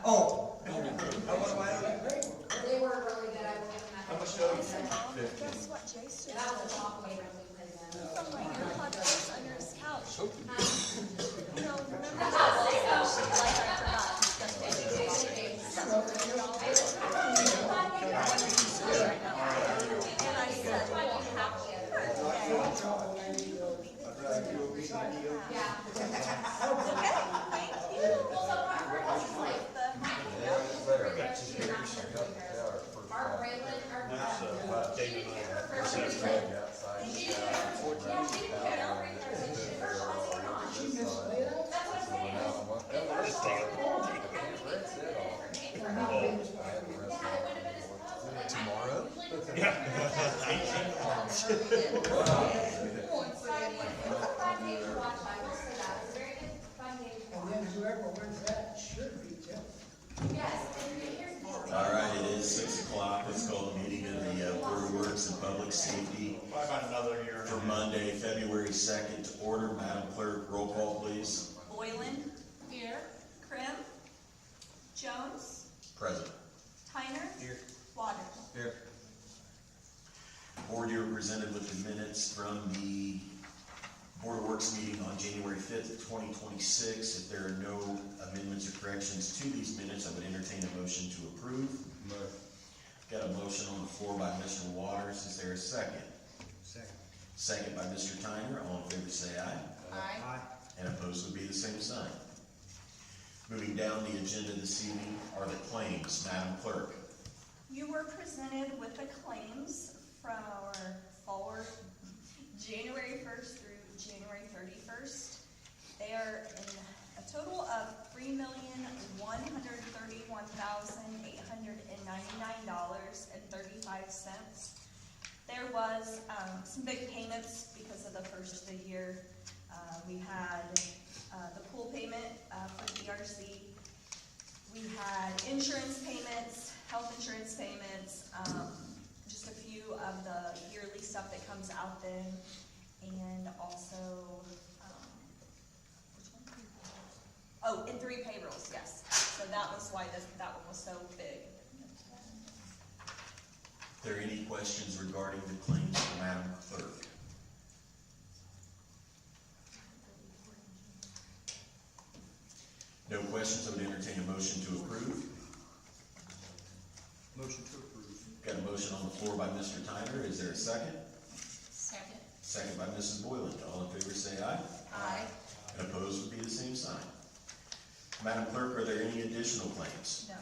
Oh. They were really good. I was How much dough? Guess what Jason And I was walk away from them. from my AirPods that was under his couch? Oh. You know, remember like I forgot. And I said, well, happy birthday. Yeah. Okay, thank you. Well, so our house is like, our Braylon, our. Dana and I. She didn't know. Yeah, she didn't know. She didn't realize they were on. That's what I'm saying. At first, I was like, yeah, it would have been as close, but like, Tomorrow? So, I mean, it was a fun game to watch, I will say that, it was a very good, fun game to And watch. then whoever wins that should be Tim. Yes, and here's the thing. All right, it is 6 o'clock. Let's call the meeting of the Board of Works and Public Safety Probably about another year. for Monday, February 2nd to order. Madam Clerk, roll call, please. Boylan. Here. Krim. Jones. Present. Tyner. Here. Waters. Here. Board, you are presented with the minutes from the Board of Works meeting on January 5th, 2026. If there are no amendments or corrections to these minutes, I would entertain a motion to approve. Got a motion on the floor by Mr. Waters. Is there a second? Second. Second by Mr. Tyner. All in favor say aye. Aye. And opposed would be the same sign. Moving down the agenda this evening are the claims. Madam Clerk. You were presented with the claims for January 1st through January 31st. They are in a total of $3,131,899.35. There was some big payments because of the first of the year. We had the pool payment for DRC. We had insurance payments, health insurance payments, just a few of the yearly stuff that comes out then, and also, and 3 payrolls, yes. So that was why that one was so big. Are there any questions regarding the claims for Madam Clerk? No questions, I would entertain a motion to approve. Motion to approve. Got a motion on the floor by Mr. Tyner. Is there a second? Second. Second by Mrs. Boylan. All in favor say aye. Aye. And opposed would be the same sign. Madam Clerk, are there any additional claims? No.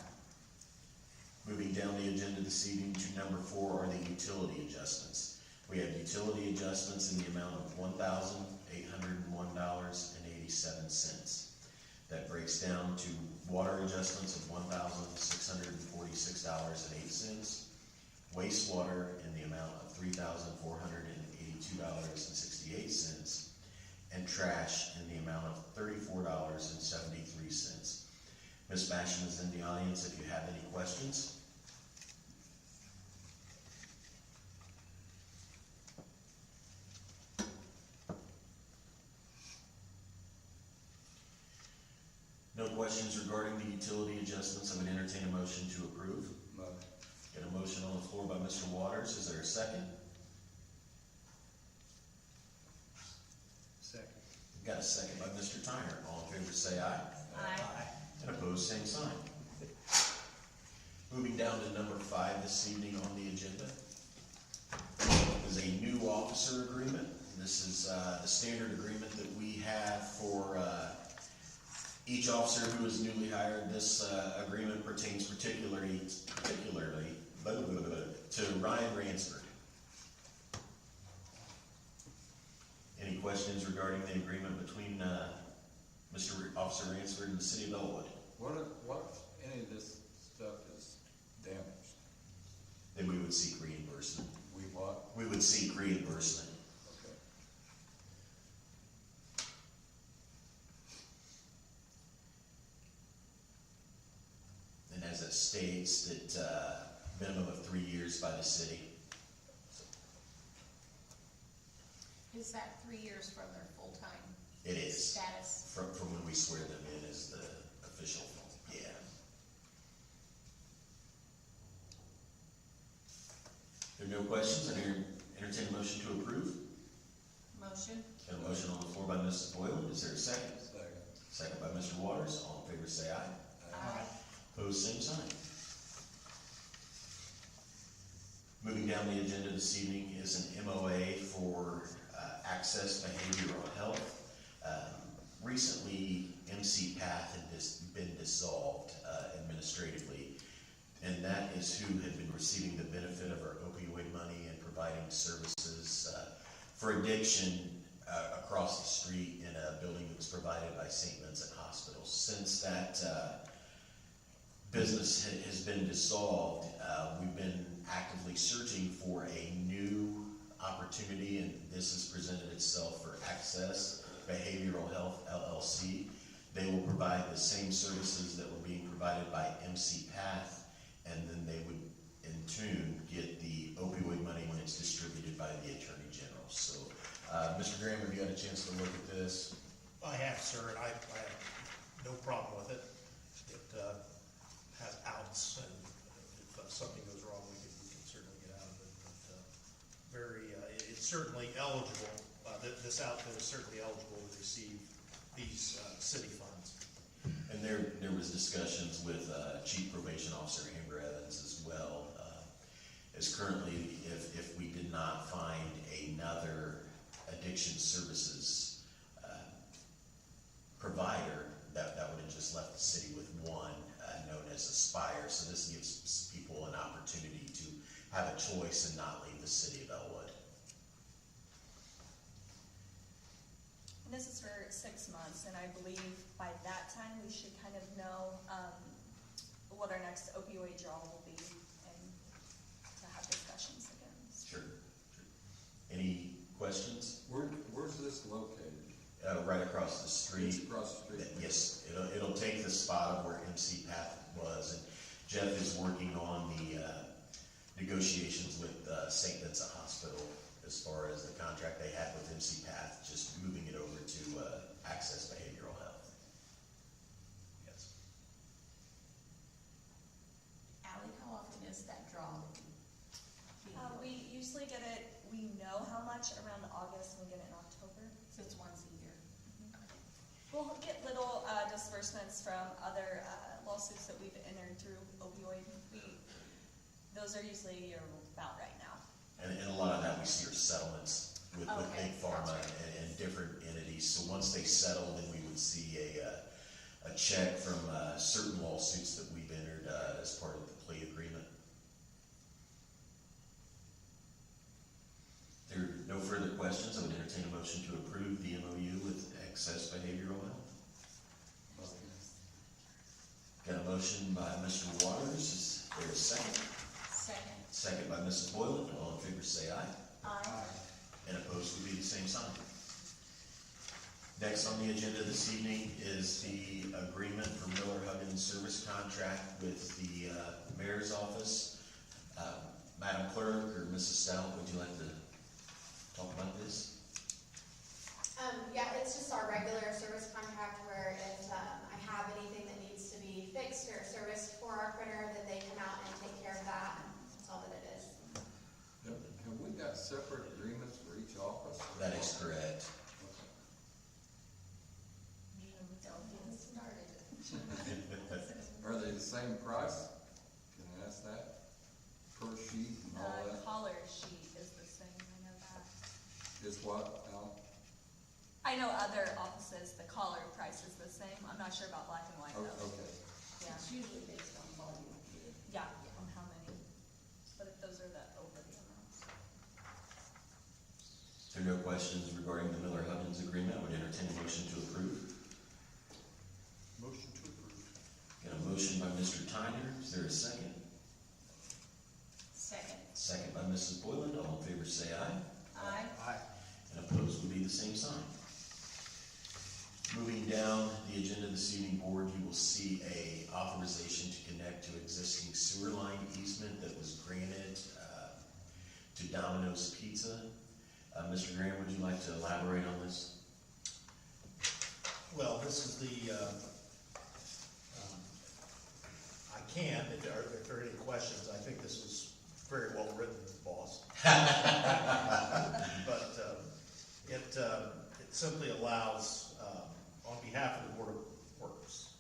Moving down the agenda this evening to number 4 are the utility adjustments. We have utility adjustments in the amount of $1,801.87. That breaks down to water adjustments of $1,646.08, wastewater in the amount of $3,482.68, and trash in the amount of $34.73. Ms. Basham is in the audience if you have any questions. No questions regarding the utility adjustments. I would entertain a motion to approve. Get a motion on the floor by Mr. Waters. Is there a second? Second. Got a second by Mr. Tyner. All in favor say aye. Aye. And opposed, same sign. Moving down to number 5 this evening on the agenda is a new officer agreement. This is the standard agreement that we have for each officer who is newly hired. This agreement pertains particularly to Ryan Ransford. Any questions regarding the agreement between Mr. Officer Ransford and the City of Elwood? What if any of this stuff is damaged? Then we would seek reimbursement. We what? We would seek reimbursement. Okay. And as it states, that minimum of 3 years by the city. Is that 3 years from their full-time It is. status? From when we swear them in as the official, yeah. no questions, I entertain a motion to approve. Motion? Got a motion on the floor by Mrs. Boylan, is there a second? Second. Second by Mr. Waters, all in favor say aye. Aye. Opposed, same sign. Moving down the agenda this evening is an MOA for Access Behavioral Health. Recently, MC Path had been dissolved administratively, and that is who had been receiving the benefit of our opioid money and providing services for addiction across the street in a building that was provided by St. Vincent Hospital. Since that business has been dissolved, we've been actively searching for a new opportunity, and this has presented itself for Access Behavioral Health LLC. They will provide the same services that were being provided by MC Path, and then they would in turn get the opioid money when it's distributed by the Attorney General. So, Mr. Graham, have you had a chance to look at this? I have, sir, and I have no problem with it. It has outs, and if something goes wrong, we can certainly get out of it. But it's certainly eligible, this outfit is certainly eligible to receive these city funds. And there was discussions with Chief Probation Officer Amber Evans as well. As currently, if we did not find another addiction services provider, that would have just left the city with one, known as Aspire. So this gives people an opportunity to have a choice and not leave the city of Elwood. And this is for 6 months, and I believe by that time, we should kind of know what our next opioid draw will be, and to have discussions again. Sure. Any questions? Where's this located? Right across the street. It's across the street. Yes, it'll take the spot of where MC Path was, and Jeff is working on the negotiations with St. Vincent Hospital as far as the contract they had with MC Path, just moving it over to Access Behavioral Health. Yes. Ally, how often is that draw? We usually get it, we know how much around August, and we get it in October. So it's once a year? We'll get little disbursements from other lawsuits that we've entered through opioid. Those are usually a year about right now. And a lot of that we see are settlements with Okay, Big Pharma gotcha. and different entities. So once they settle, then we would see a check from certain lawsuits that we've entered as part of the plea agreement. If there are no further questions, I would entertain a motion to approve the MOU with Access Behavioral Health. Got a motion by Mr. Waters, is there a second? Second. Second by Mrs. Boylan, all in favor say aye. Aye. And opposed would be the same sign. Next on the agenda this evening is the agreement for Miller Huggins service contract with the mayor's office. Madam Clerk or Mrs. Stout, would you like to talk about this? Yeah, it's just our regular service contract where if I have anything that needs to be fixed or serviced for our printer, then they come out and take care of that. That's all that it is. Have we got separate agreements for each office? That is correct. Don't get us started. Are they the same price? Can I ask that? Per sheet and all that? Collar sheet is the same, I know that. Is what, Al? I know other offices, the collar price is the same. I'm not sure about black and white Oh, though. okay. Yeah, It's usually based on volume. yeah, on how many. But if those are the over the amounts. If there are no questions regarding the Miller Huggins agreement, I would entertain a motion to approve. Motion to approve. Got a motion by Mr. Tyner, is there a second? Second. Second by Mrs. Boylan, all in favor say aye. Aye. Aye. And opposed would be the same sign. Moving down the agenda this evening, board, you will see a authorization to connect to existing sewer line easement that was granted to Domino's Pizza. Mr. Graham, would you like to elaborate on this? Well, this is the, I can, if there are any questions, I think this was very well written, boss. But it simply allows, on behalf of the Board of Works,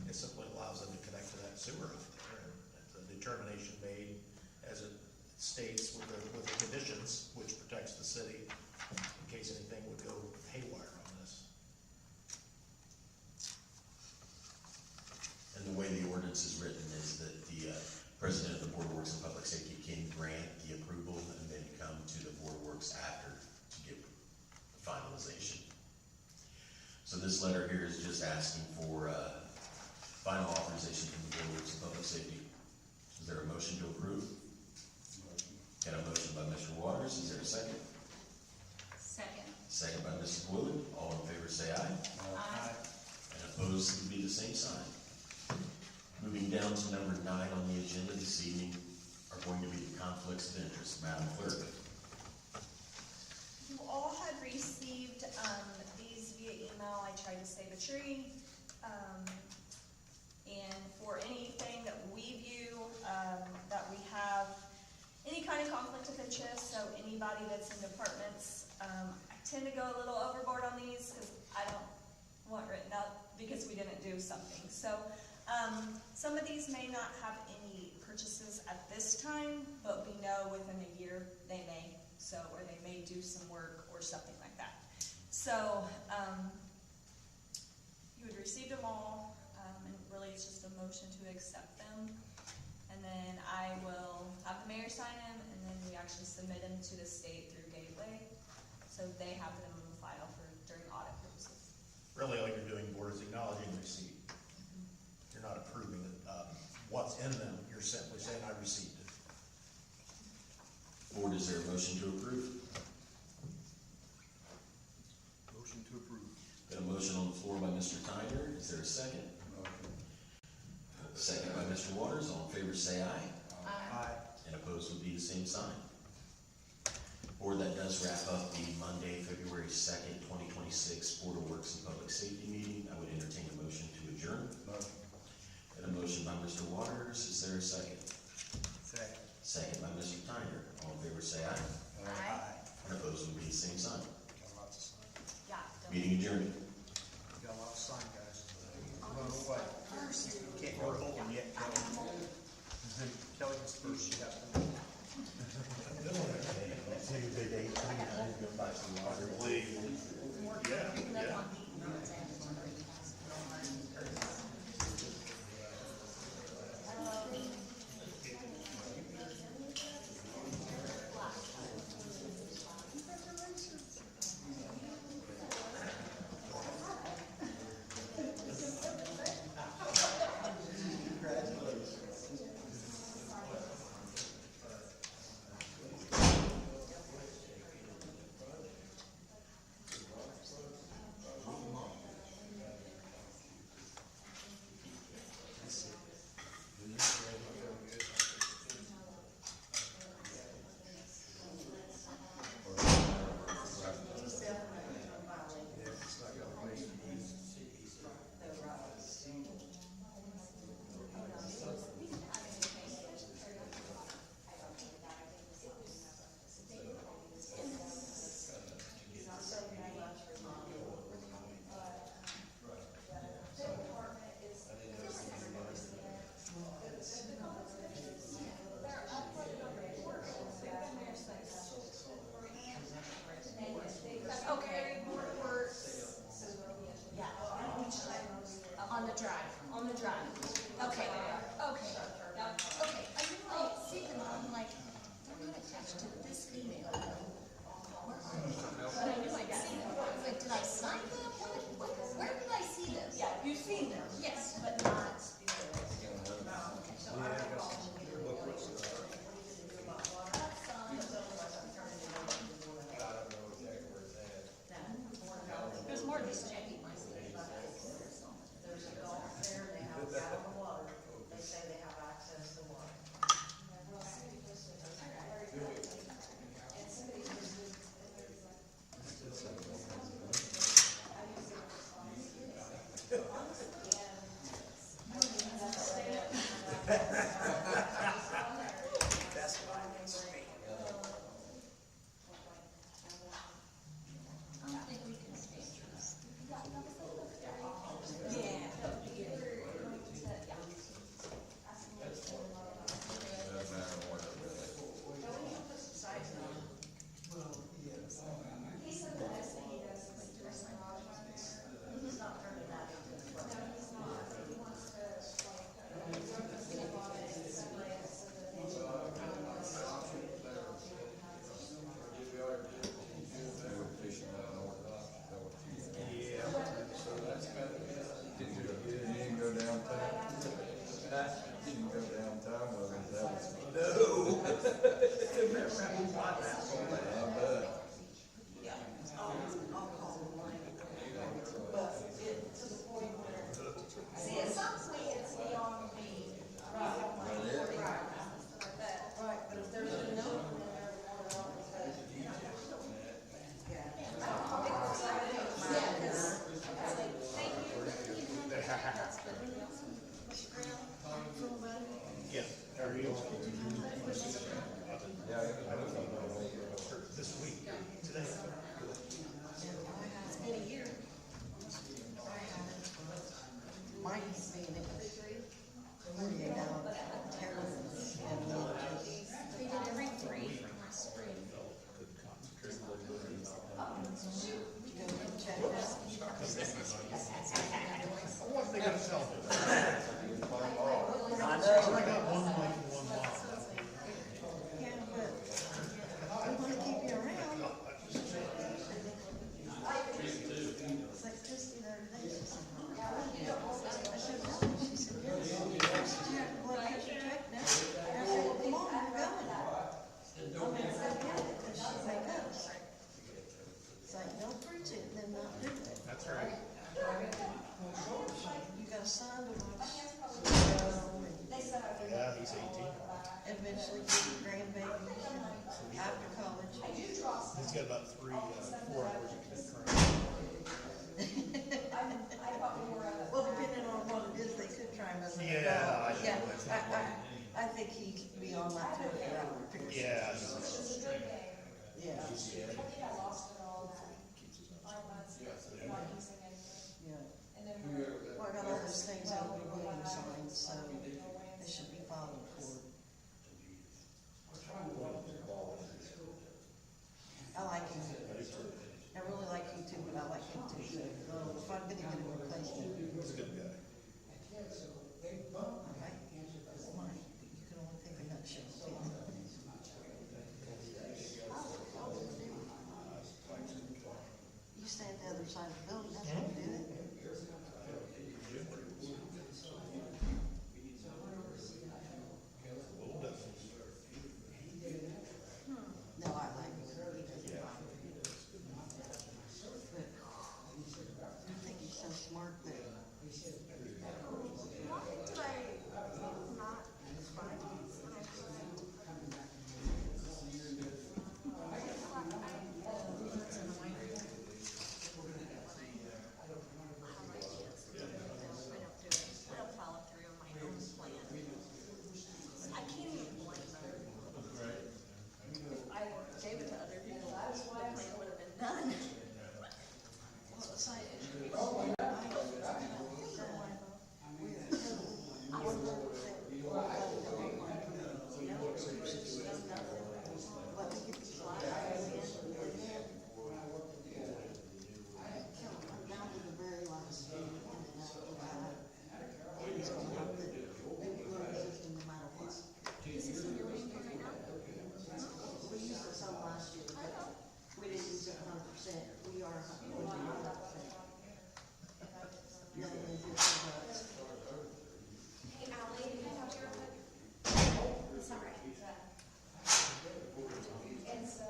it simply allows them to connect to that sewer out there. And the determination made, as it states, with the conditions, which protects the city in case anything would go haywire on this. And the way the ordinance is written is that the president of the Board of Works and Public Safety can grant the approval and then come to the Board of Works after to get finalization. So this letter here is just asking for final authorization from the Board of Works and Public Safety. Is there a motion to approve? Got a motion by Mr. Waters, is there a second? Second. Second by Mrs. Wood, all in favor say aye. Aye. And opposed would be the same sign. Moving down to number 9 on the agenda this evening are going to be the conflicts of interest. Madam Clerk. You all had received these via email. I tried to save a tree. And for anything that we view that we have any kind of conflict of interest, so anybody that's in departments, I tend to go a little overboard on these because I don't want written up because we didn't do something. So some of these may not have any purchases at this time, but we know within a year they may, so, or they may do some work or something like that. So, you would receive them all, and really it's just a motion to accept them. And then I will have the mayor sign them, and then we actually submit them to the state through Gateway, so they have them on file for, during audit purposes. Really, all you're doing, Board, is acknowledging the receipt. You're not approving what's in them, you're simply saying, I received it. Board, is there a motion to approve? Motion to approve. Got a motion on the floor by Mr. Tyner, is there a second? Second by Mr. Waters, all in favor say aye. Aye. And opposed would be the same sign. Board, that does wrap up the Monday, February 2nd, 2026 Board of Works and Public Safety meeting. I would entertain a motion to adjourn. Motion. Got a motion by Mr. Waters, is there a second? Second. Second by Mr. Tyner, all in favor say aye. Aye. And opposed would be the same sign. Got lots of sign. Yeah. don't- Meeting adjourned. Got lots of sign, guys. Run away. Can't go to Bolton yet, Kelly. Kelly was first, she has to. On the drive. On the drive. Okay, okay. Okay, I really see them, I'm like, they're not attached to this email. But I knew I'd seen them. I was like, did I sign them? Where did I see this? Yeah, you've seen them. Yes, but not. It was more just checking my sleep. There's a golf there, they have out of the water, they say they have access to water. That's why. Didn't go downtown with him, that was. No. I bet. See, at some point, it's beyond me. Right, but if there's a note in there, Yeah, there you go. Yeah, I was on the This week, today. it's been a year. Mine used to be an every 48 hour terrorist. They did every 3 for my spring. You go and check out. What they gotta tell me? I So I know. got one life and one lot. Yeah, but we wanna keep you around. It's like Christy the other day, she said, I said, no, she said, yes. She said, you have blood pressure check now. I said, well, come on, we're going. I'm gonna go get it, cause she's like us. It's like, don't preach it, then not do it. That's right. You got a son to watch, Yeah, he's 18. eventually get grandbabies after college. He's got about 4 hours of concurrent. Well, depending on what it is, they could try another. Yeah, I know. Yeah, I think he could be on like 24 hour period. Yeah. Yeah. Yeah. Well, I got all those things out of the building signs, so they should be filed in court. I like him. I really like him too, but I like him too. So, if I'm gonna get a replacement. He's a good guy. All right. Mine, you can only take a nutshell. You stay at the other side of the building, that's what you do it. Little difference. No, I like him. He doesn't bother me. But I think he's so smart that. I don't follow through on my own plan. I can't even blame them. If I gave it to other people, the plan would have been done. Well, it's like. Let me get these lights in. Down to the very last thing, and then after that, it's gonna have the, we're resisting no matter what. Is this in your name right now? We used it some last year, but we didn't use it 100%. We are 100%. Nothing is just for us. Hey, Ally, can I talk to you real quick? Sorry. And so.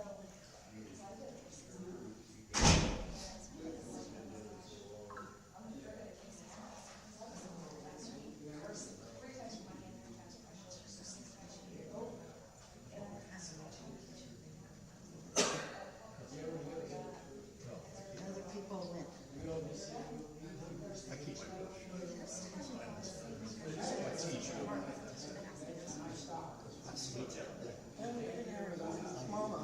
Other people went. I keep my I teach you. Mama.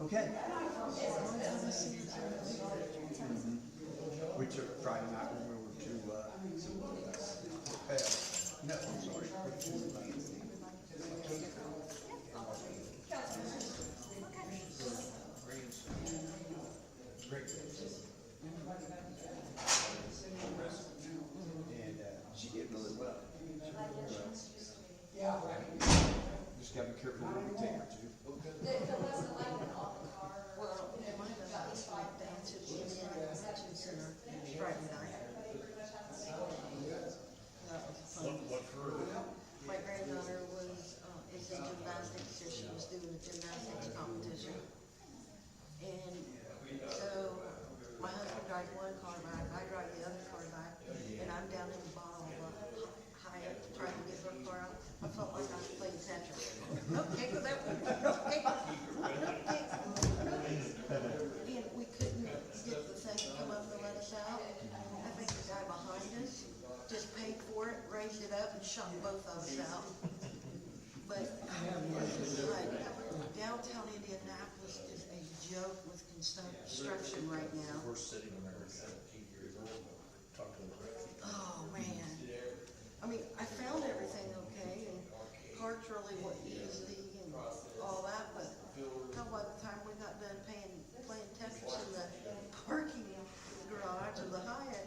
Okay. We took Friday night when we were to, no, I'm sorry. Great. And, she did really well. Just gotta be careful where you take her to. Well, my daughter's like that, so she was in the convention center Friday night. That was fun. What for? drive one car back, I drive the other car back, and I'm down in the bottom of Hyatt trying to get her car out. I felt like I was playing Tetris. Nope, can't go that way. Nope, can't go. Nope, can't go. And we couldn't get the thing to come up and let us out. I think the guy behind us just paid for it, raised it up, and shot both of us out. But downtown Indianapolis is a joke with construction right now. We're sitting there at 17 years old, talking to the refugees. Oh, man. I mean, I found everything okay, and parts really went easy and all that, but how by the time we got done playing Tetris in the parking garage of the Hyatt,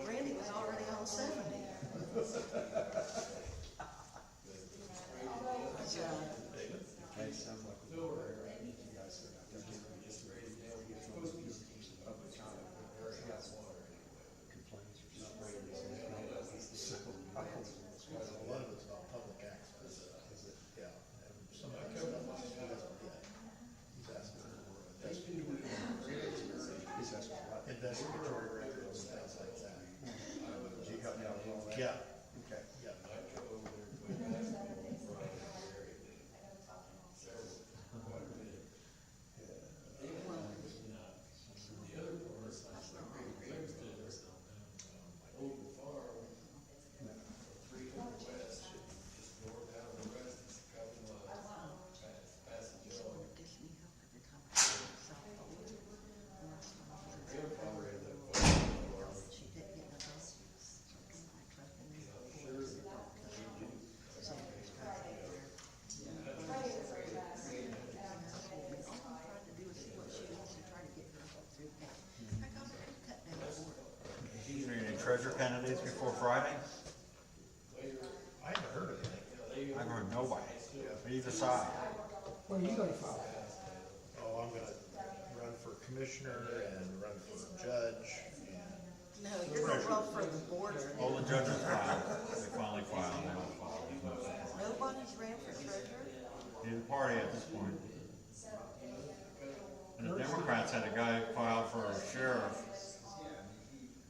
Randy was already on 70. So, Hey, sounds like we were, you guys are out there getting just ready to get from the public comment. Complaints or something. So, I hope a lot of it's about public access, is it, yeah, and some of that stuff he doesn't get. He's asking for he's asking for investigatory records and things like that. Did you help me out with all that? Yeah. Okay, yeah. Treasure candidates before Friday? I haven't heard of anything. I've heard nobody, either side. Where are you gonna file? Oh, I'm gonna run for commissioner and run for judge. no, you're gonna run for the border. All the judges filed, they finally filed, they don't file. Nobody's ran for treasurer? Neither party at this point. And the Democrats had a guy file for sheriff.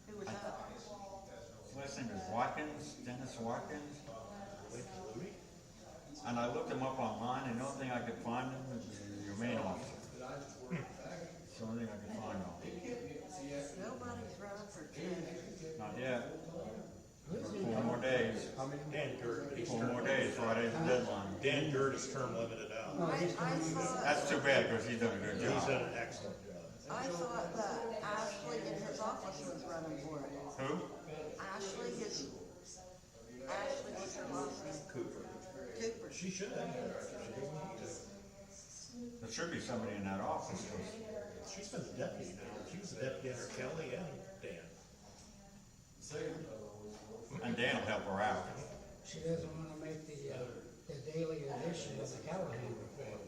Who was that? His last name is Watkins, Dennis Watkins. And I looked him up online, and the only thing I could find him was your main officer. It's the only thing I could find on him. Nobody's running for treasurer. Not yet. 4 more days. Dan Gert. 4 more days, Friday's the deadline. Dan Gert is term limited out. I thought, That's too bad, because he's done a good He's job. done an excellent job. I thought that Ashley in his office was running for it. Who? Ashley, what's her last name? Cooper. Cooper. She should. There should be somebody in that office, 'cause She's been the deputy now. She was the deputy under Kelly and Dan. and Dan will help her out. She doesn't wanna make the daily edition of the Callahan report.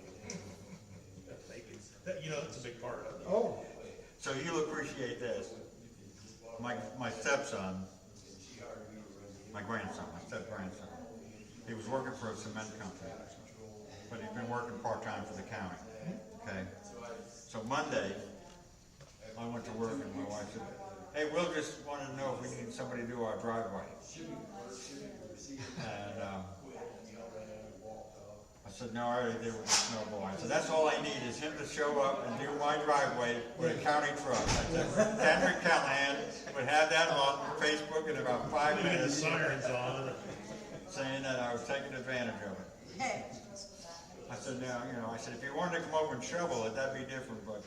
You know, that's a big part of it. Oh, So you'll appreciate this. My stepson, my grandson, my step-grandson, he was working for a cement company, but he's been working part-time for the county, okay? So Monday, I went to work and my wife said, hey, Will just wanted to know if we need somebody to do our driveway. And, I said, no, I already did with the snow blowing. So that's all I need is him to show up and do my driveway with a county truck. I said, Henry Callahan would have that on Facebook in about 5 Get the minutes, sirens on. saying that I was taking advantage of it. Hey, I said, no, I said, if you wanted to come over and shovel it, that'd be different, but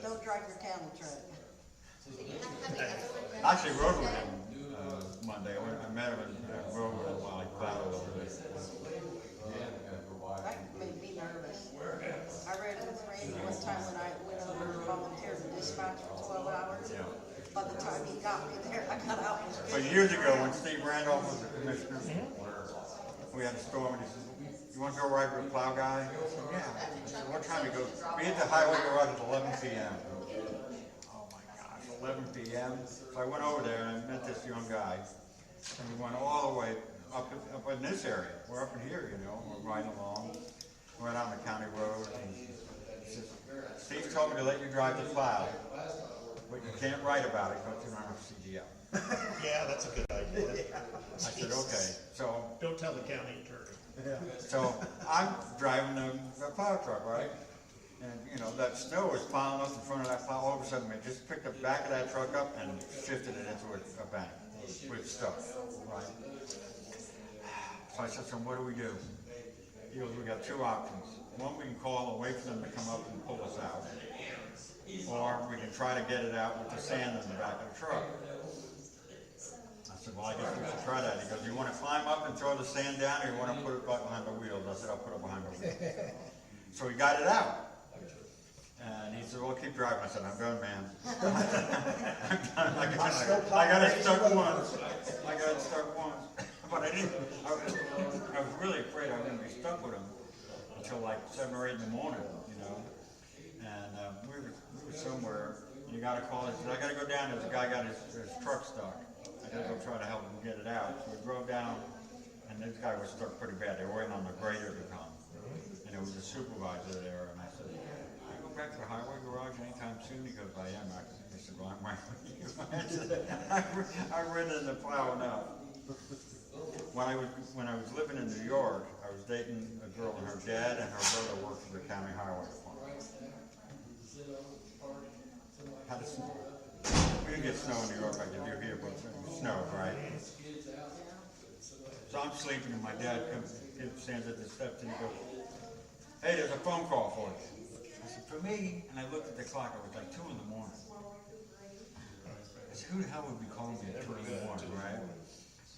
don't drive your camel truck. I actually rode with him, Monday. I met him and rode with him while he plowed over there. That made me nervous. I rode with Randy one time when I went over and volunteered to dispatch for 12 hours. Yeah. By the time he got me there, I got out. But years ago, when Steve Randolph was the commissioner, we had a storm, and he said, you want to go ride with a plow guy? I said, yeah. I said, what time? He goes, be at the highway garage at 11 p.m. Oh my gosh, 11 p.m.? So I went over there and I met this young guy, and we went all the way up in this area. We're up in here, we're riding along. We're on the county road, and he says, Steve told me to let you drive the plow. but you can't write about it because you don't have CDL. Yeah, that's a good idea. I said, okay, so, Don't tell the county attorney. so I'm driving the plow truck, right? And, you know, that snow was piling up in front of that plow, all of a sudden, it just picked the back of that truck up and shifted it into a bank with stuff, right? So I said, so what do we do? He goes, we got two options. One, we can call and wait for them to come up and pull us out. Or we can try to get it out with the sand in the back of the truck. I said, well, I guess we should try that. He goes, you want to climb up and throw the sand down, or you want to put it back behind the wheels? I said, I'll put it behind the wheels. So we got it out. And he said, well, keep driving. I said, I'm done, man. I'm done. I got it stuck once. I got it stuck once. But I didn't, I was really afraid I was gonna be stuck with him until like 7 or 8 in the morning, you know? And, we were somewhere, and you gotta call, he said, I gotta go down, there's a guy got his truck stuck. I gotta go try to help him get it out. So we drove down, and this guy was stuck pretty bad. They were waiting on the grader to come. And there was a supervisor there, and I said, can I go back to the highway garage anytime soon? He goes, I am. I said, well, I'm right with you. I said, I've ridden in the plow enough. When I was living in New York, I was dating a girl, and her dad and her brother worked for the county highway department. We didn't get snow in New York like you do here, but it snowed, right? So I'm sleeping, and my dad stands at the steps, and he goes, hey, there's a phone call for you. I said, for me? And I looked at the clock, it was like 2 in the morning. I said, who the hell would be calling me at 2 in the morning, right?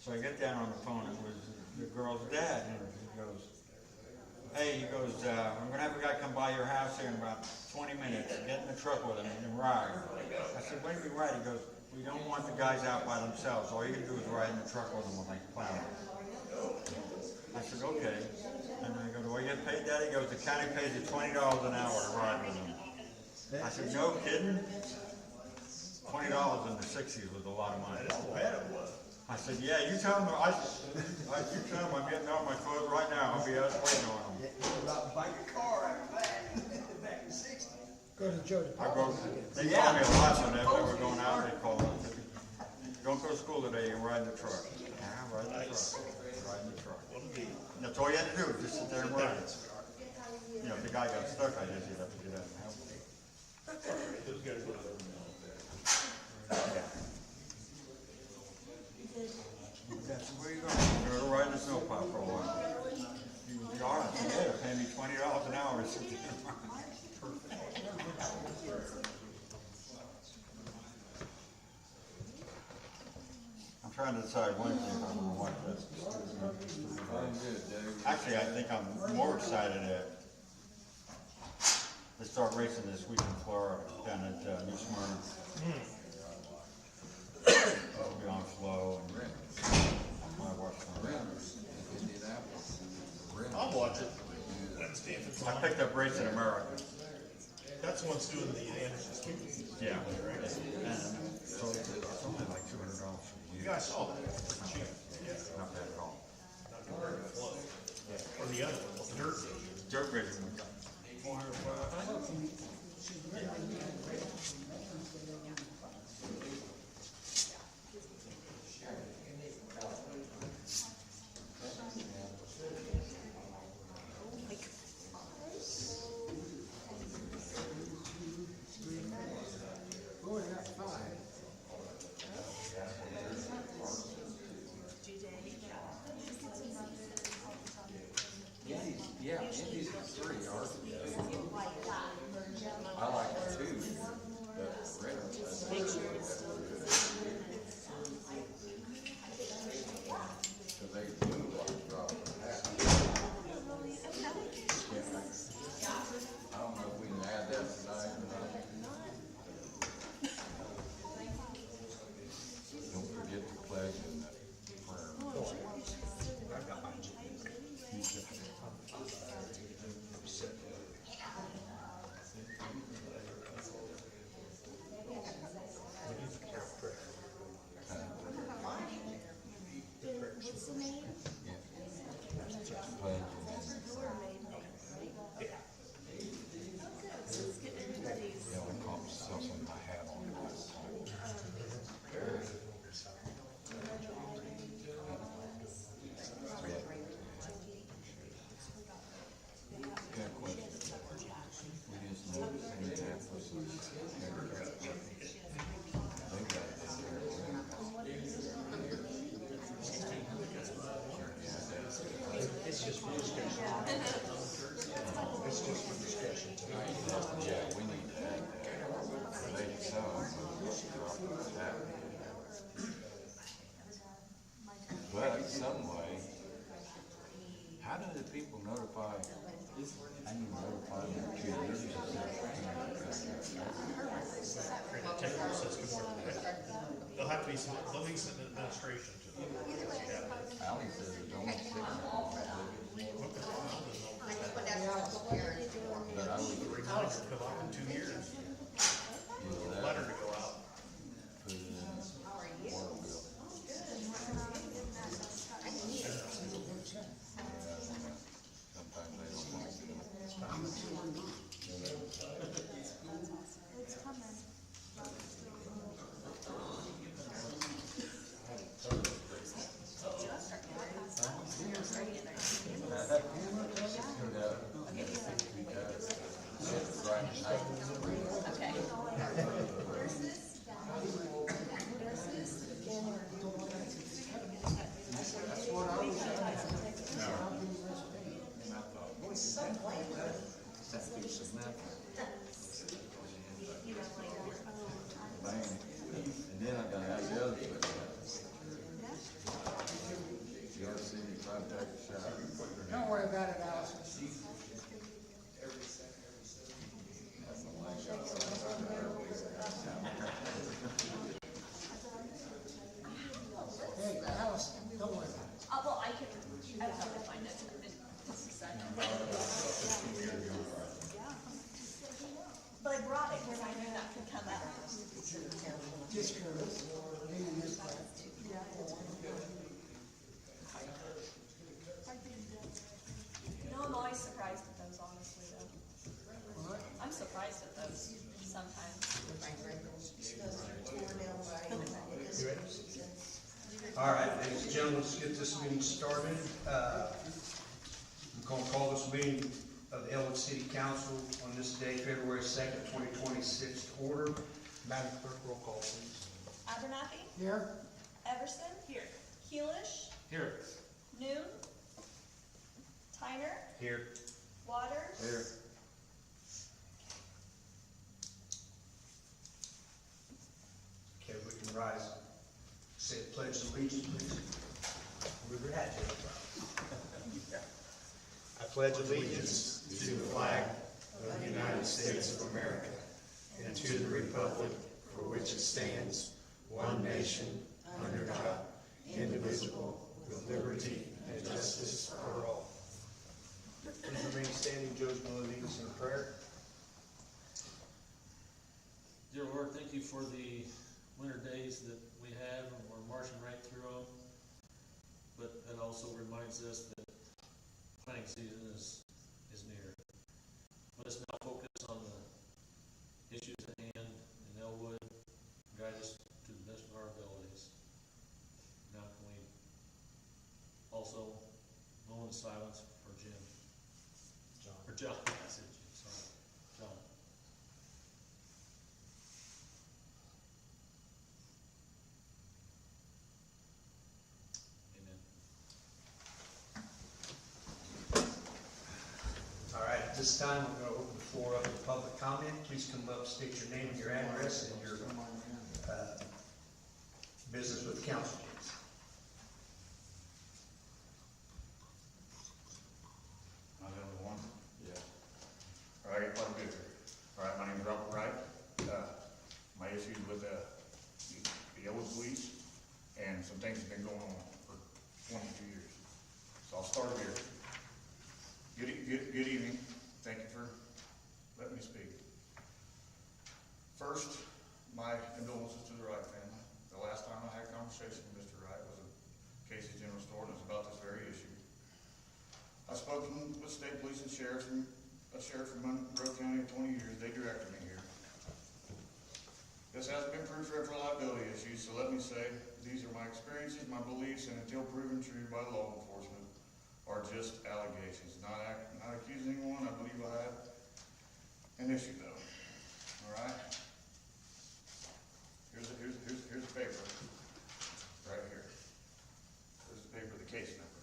So I get down on the phone, it was the girl's dad, and he goes, hey, I'm gonna have a guy come by your house here in about 20 minutes, get in the truck with him and ride. I said, when do we ride? He goes, we don't want the guys out by themselves, all you can do is ride in the truck with them when they plow. I said, okay. And I go, do I get paid that? He goes, the county pays you $20 an hour to ride with them. I said, no kidding? $20 in the 60s was a lot of money. That's how bad it was. I said, yeah, you tell him, you tell him I'm getting all my clothes right now, I'll be out waiting on him. About to buy your car after that, back in the 60s. Go to Joe I DePaul. go, they called me a lot when they were going out, they called me. Don't go to school today, you ride in the truck. Yeah, ride in the truck, ride in the truck. That's all you had to do, just sit there and ride. You know, if the guy got stuck, I guess you'd have to get out and help him. That's all right, those guys were there. Yeah. That's where you going? I'm gonna ride in the snowplow for a while. He was the artist, he had to pay me $20 an hour to sit there and ride. I'm trying to decide Wednesday if I'm gonna watch this. I'm good, Dave. Actually, I think I'm more excited to start racing this week in Florida, down at New Smyrna. I'll be on slow and I watch some. Indianapolis. I'll watch it Wednesday if it's I on. picked up Racing America. That's the one's doing the Anderson Street. Yeah. And so it's only like $200 for the year. Yeah, I saw that. It's pretty cheap. Yeah, Not bad at all. not compared to Flood. Or the other one, the dirt. Dirt racing, we got 400 bucks. Boy, that's 5. Yeah, Indy's is 3, ours is 8. I like the 2, but Renner, because they move like a drop of a hat. I don't know if we can add that tonight or not. Don't forget the pledge and the prayer. Pledge and then prayer. Yeah, we call myself with my hat on. It's just for discussion tonight. Yeah, we need to add that. Maybe so, drop that. But some way, how do the people notify, how do you notify their tutors? Create a technical system where there'll have to be some administration to it. Ally says it's only 6 now. But I would Reminder to come up in 2 years, use that, letter to go out. put it in water bill. Sometimes they don't want to do it. Man, and then I gotta have the other question. You ever see me try to take a shower? Don't worry about it, Allison. Hey, Allison, don't worry about it. Well, I can find it. But I brought it because I knew that could come up. Just curious. Being this way. I'm always surprised at those, honestly, though. I'm surprised at those sometimes. All right, ladies and gentlemen, let's get this meeting started. I'm going to call this meeting of the Elwood City Council on this day, February 2nd, 2026, to order. Madam Clerk, roll call, please. Abernathy, Here? Everson. Here. Keelish, Here. Noon, Tyner, Here. Waters. Here. Okay, we can rise. Say the pledge of allegiance, please. Move your hat, Jim. I pledge allegiance to the flag of the United States of America and to the republic for which it stands, one nation, under God, indivisible, with liberty and justice for all. Please remain standing. Joe's going to lead us in prayer. Dear Lord, thank you for the winter days that we have, and we're marching right through them. But that also reminds us that planting season is near. Let us now focus on the issues at hand in Elwood, guide us to the best of our abilities. Now can we also moan in silence for Jim? John, I said Jim, sorry, John. Amen. All right, at this time, we're going to open the floor up to public comment. Please come up, state your name and your address and your business with the council, please. How's everyone? Yeah. All right, quite good. All right, my name is Robert Wright. My issues with the Elwood Police and some things have been going on for 22 years. So I'll start here. Good evening. Thank you for letting me speak. First, my condolences to the Wright family. The last time I had a conversation with Mr. Wright was at Casey's General Store, and it was about this very issue. I've spoken with state police and sheriff from Monroe County in 20 years. They directed me here. This hasn't been proved for liability issues, so let me say, these are my experiences, my beliefs, and until proven true by law enforcement, are just allegations. Not accusing anyone. I believe I have an issue though. All right. Here's the paper. Right here. Here's the paper, the case number.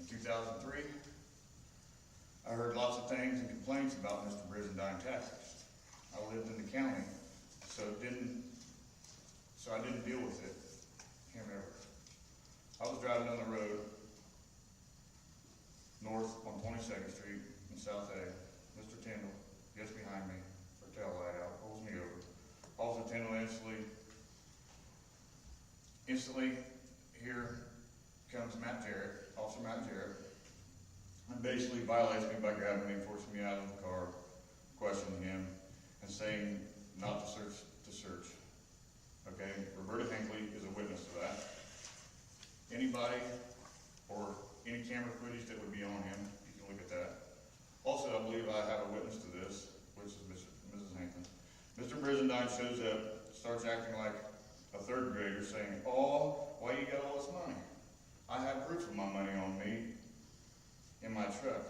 In 2003, I heard lots of things and complaints about Mr. Brizendine taxes. I lived in the county, so I didn't deal with it, him ever. I was driving down the road, north on 22nd Street in South A. Mr. Tyndall gets behind me for tail light out, pulls me over. Officer Tyndall instantly, here comes Officer Matt Jarrett, and basically violates me by grabbing me, forcing me out of the car, questioning him, and saying not to search. Okay, Roberta Hinckley is a witness to that. Anybody or any camera footage that would be on him, you can look at that. Also, I believe I have a witness to this, which is Mrs. Hinckley. Mr. Brizendine shows up, starts acting like a third grader, saying, "Oh, why you got all this money? I have proof of my money on me in my truck."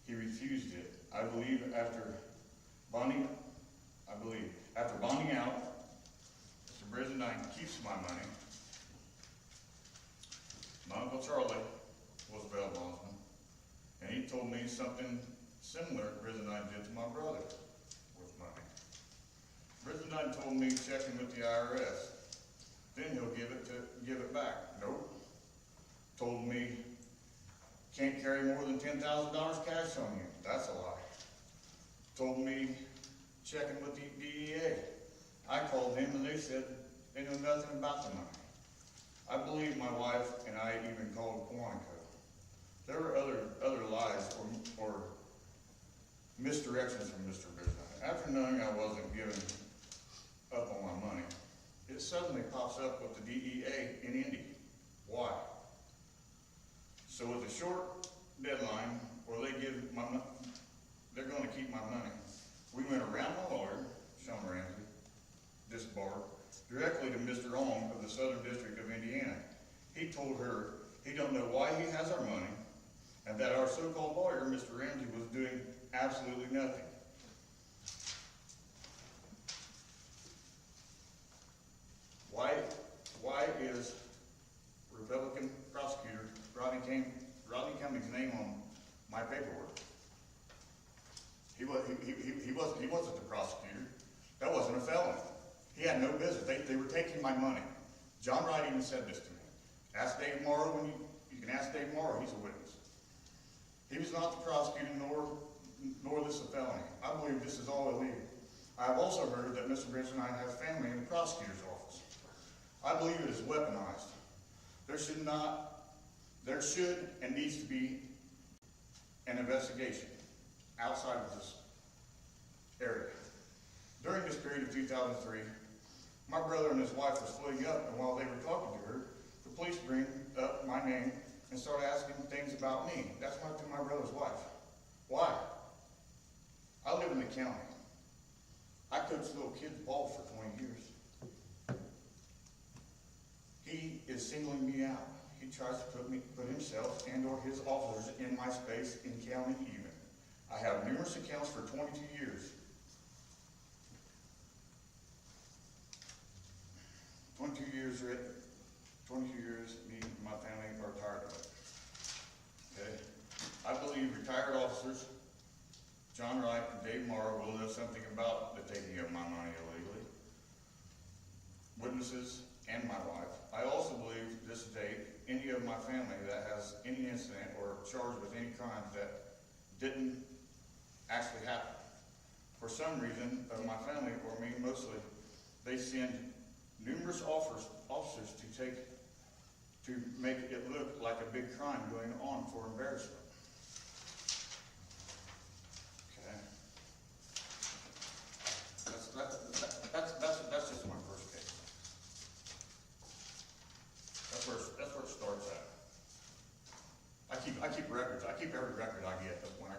He refused it. I believe after bonding out, Mr. Brizendine keeps my money. My Uncle Charlie was a bail bondsman, and he told me something similar Brizendine did to my brother with money. Brizendine told me checking with the IRS, then he'll give it back. Nope. Told me can't carry more than $10,000 cash on you. That's a lie. Told me checking with the DEA. I called him and they said they know nothing about the money. I believe my wife and I even called Quantico. There were other lies or misdirections from Mr. Brizendine. After knowing I wasn't giving up on my money, it suddenly pops up with the DEA in Indy. Why? So with a short deadline, or they're going to keep my money. We went around my lawyer, Sean Ramsey, this bar, directly to Mr. Ong of the Southern District of Indiana. He told her he don't know why he has our money, and that our so-called lawyer, Mr. Ramsey, was doing absolutely nothing. Why is Republican prosecutor Rodney Cummings' name on my paperwork? He wasn't the prosecutor. That wasn't a felony. He had no business. They were taking my money. John Wright even said this to me. Ask Dave Morrow you can ask Dave Morrow, he's a witness. He was not the prosecutor, nor this a felony. I believe this is all illegal. I have also heard that Mr. Brizendine has family in the prosecutor's office. I believe it is weaponized. There should and needs to be an investigation outside of this area. During this period of 2003, my brother and his wife were splitting up, and while they were talking to her, the police bring up my name and start asking things about me. That's why to my brother's wife. Why? I live in the county. I coached little kids ball for 20 years. He is singling me out. He tries to put himself and or his officers in my space in county even. I have numerous accounts for 22 years. 22 years, me and my family are tired of it. Okay? I believe retired officers, John Wright and Dave Morrow, will know something about the taking of my money illegally. Witnesses and my wife. I also believe to this date, any of my family that has any incident or charged with any crimes that didn't actually happen. For some reason, of my family, or me mostly, they send numerous officers to make it look like a big crime going on for embarrassment. Okay. That's just my first case. That's where it starts at. I keep records. I keep every record I get when I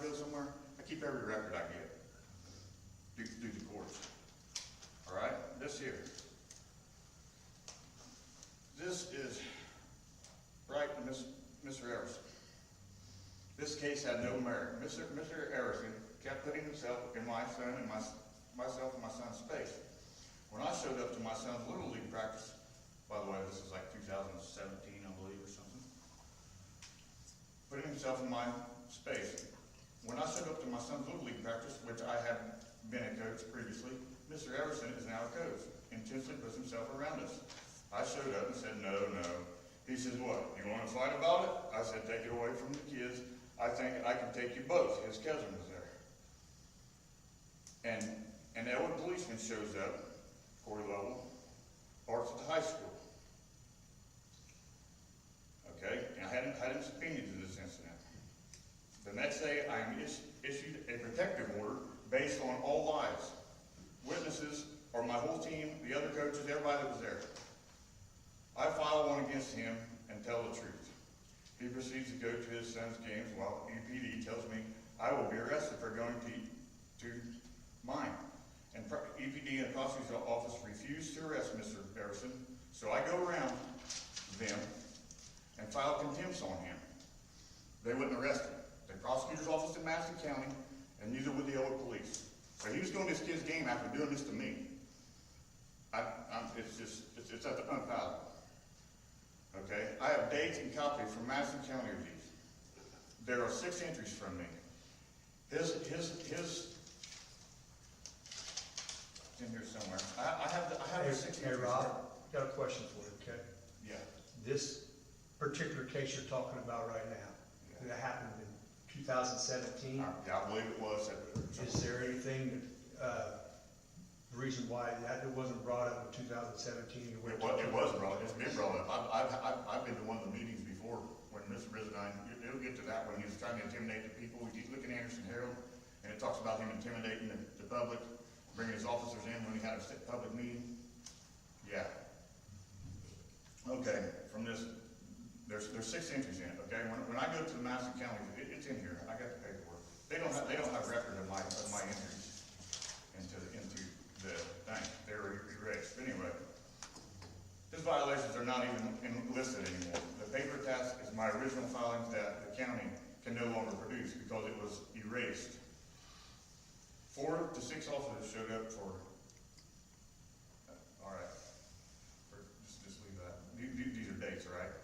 go somewhere. I keep every record I get through the courts. All right, this here. This is right, Mr. Everson. This case had no merit. Mr. Everson kept putting himself in my son and myself and my son's space. When I showed up to my son's Little League practice, by the way, this is like 2017, I believe, or something. Putting himself in my space. When I showed up to my son's Little League practice, which I had been a coach previously, Mr. Everson is now a coach, intentionally puts himself around us. I showed up and said, no. He says, what, you want to fight about it? I said, take it away from the kids. I think I can take you both. His cousin was there. And an Elwood policeman shows up, Corey Lovell, parks at the high school. Okay, and I had him subpoenaed to this incident. The next day, I am issued a protective order based on all lies. Witnesses are my whole team, the other coaches, everybody that was there. I file one against him and tell the truth. He proceeds to go to his son's games while UPD tells me I will be arrested for going to mine. And EPD and the prosecutor's office refused to arrest Mr. Everson, so I go around them and file contempt on him. They wouldn't arrest him. The prosecutor's office in Madison County, and neither would the Elwood police. So he was going to this kid's game after doing this to me. It's unfathomable. Okay, I have dates and copies from Madison County of these. There are 6 entries from me. His in here somewhere. I have the 6 Hey, entries. Rob, got a question for you, okay? Yeah. This particular case you're talking about right now, that happened in 2017, Yeah, I believe it was. is there anything, the reason why that it wasn't brought up in 2017? It was brought. It's been brought up. I've been to one of the meetings before when Mr. Brizardine. It'll get to that when he was trying to intimidate the people. We keep looking at Anderson Herald, and it talks about him intimidating the public, bringing his officers in when he had a public meeting. Yeah. Okay. From this, there's 6 entries in it. Okay. When I go to the Madison County, it's in here. I got the paperwork. They don't have record of my entries into the thing. They were erased. Anyway, his violations are not even listed anymore. The paper task is my original filings that the county can no longer produce because it was erased. 4 to 6 officers showed up for. All right. Just leave that. These are dates, all right?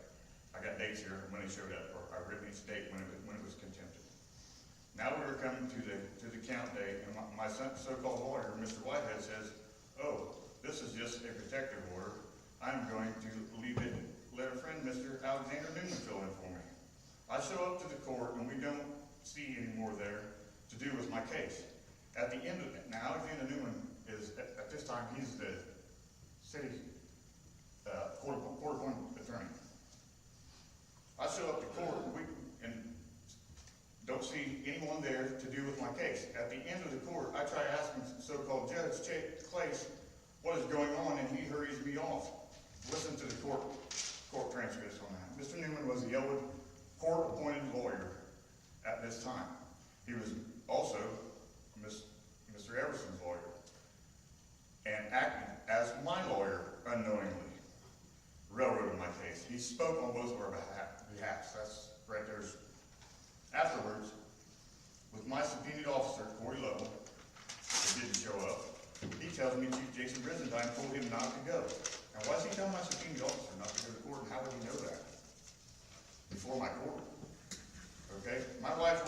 I got dates here when they showed up, or I've written each date when it was contempted. Now we're coming to the count date, and my so-called lawyer, Mr. Whitehead, says, "Oh, this is just a protective order. I'm going to leave it. Let a friend, Mr. Alexander Newman, fill in for me." I show up to the court, and we don't see any more there to do with my case. At the end of it, now Alexander Newman is at this time he's the city court-appointed attorney. I show up to court and don't see anyone there to do with my case. At the end of the court, I try asking so-called Judge Clace what is going on, and he hurries me off. Listen to the court transcripts on that. Mr. Newman was the Elwood court-appointed lawyer at this time. He was also Mr. Everson's lawyer and acting as my lawyer unknowingly. Railroaded my case. He spoke on both of our behalves. That's right there. Afterwards, with my subpoenaed officer, Corey Lovell, who didn't show up, he tells me Chief Jason Brizendine told him not to go. Now, why does he tell my subpoenaed officer not to go to court, and how would he know that? Before my court. Okay? My wife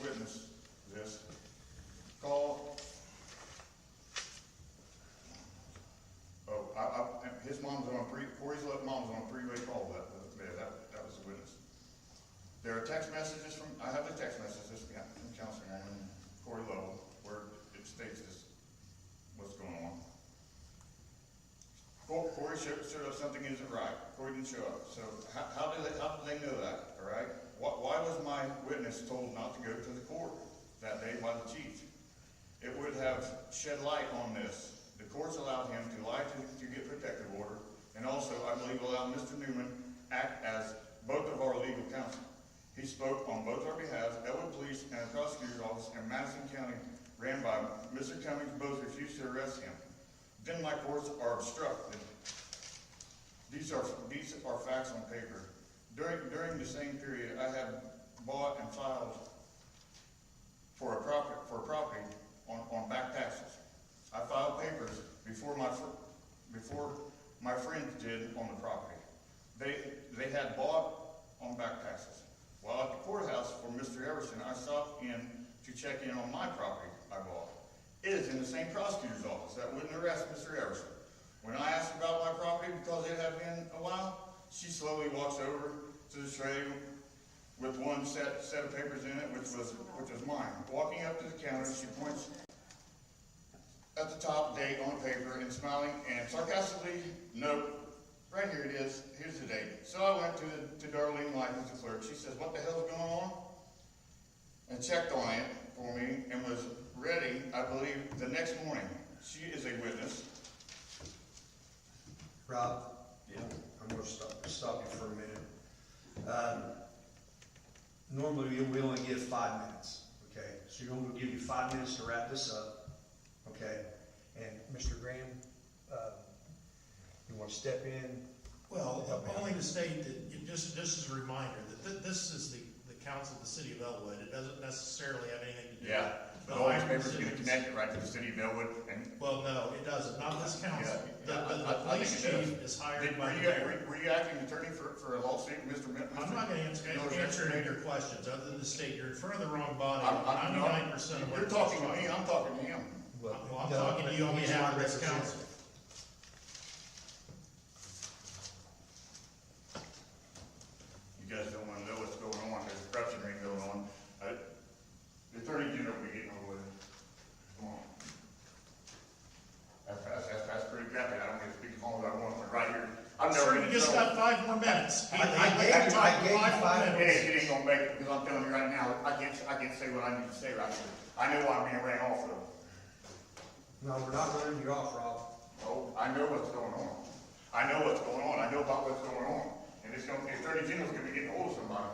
witnessed this. Call. His mom's on Corey's mom's on a three-way call that was the witness. There are text messages I have the text messages from Councilwoman Corey Lovell where it states this, what's going on. Corey showed up something isn't right. Corey didn't show up. So how do they know that, all right? Why was my witness told not to go to the court that day by the chief? It would have shed light on this. The courts allowed him to lie to get protective order, and also, I believe, allowed Mr. Newman act as both of our legal counsel. He spoke on both our behalves. Elwood Police and the prosecutor's office in Madison County ran by Mr. Cummings both refused to arrest him. Then my courts are obstructed. These are facts on paper. During the same period, I had bought and filed for a property on back taxes. I filed papers before my friends did on the property. They had bought on back taxes. While at the courthouse for Mr. to check in on my property I bought. It is in the same prosecutor's office that wouldn't arrest Mr. Everson. When I asked about my property, because it had been a while, she slowly walks over to the tray with one set of papers in it, which was mine. Walking up to the counter, she points at the top date on the paper and smiling and sarcastically, "Nope, right here it is, here's the date." So I went to Darlene Lyman, the clerk. She says, "What the hell's going on?" And checked on it for me and was ready, I believe, the next morning. She is a witness. Rob? Yeah. I'm gonna stop you for a minute. Normally, we only give 5 minutes, okay? So you're gonna give you 5 minutes to wrap this up, okay? And Mr. Graham, you wanna step in? Well, only to state that, just as a reminder, that this is the council of the city of Elwood. It doesn't necessarily have anything to do. Yeah, the whole paper's gonna connect it right to the city of Elwood and. Well, no, it doesn't, not this council. Yeah, The I think police it does. chief is hired by Were the you, mayor. were you acting attorney for a lawsuit, Mr. I'm not gonna answer any of your questions, other than to state you're in front of the wrong body. I'm 99% of what You're talking to me, I'm talking to him. Well, I'm talking to you on behalf of this council. You guys don't wanna know what's going on, there's a corruption ring going on. The attorney general will be getting over with it. Come on. That's pretty graphic, I don't get to speak as long as I want, but right here, I've never Sir, been you in just trouble. got 5 more minutes. I gave you 5 minutes. It ain't gonna make it, because I'm telling you right now, I can't say what I need to say right here. I know I'm being ran off of. No, we're not running you off, Rob. Oh, I know what's going on. I know what's going on, I know about what's going on. And it's gonna, the attorney general's gonna be getting hold of somebody.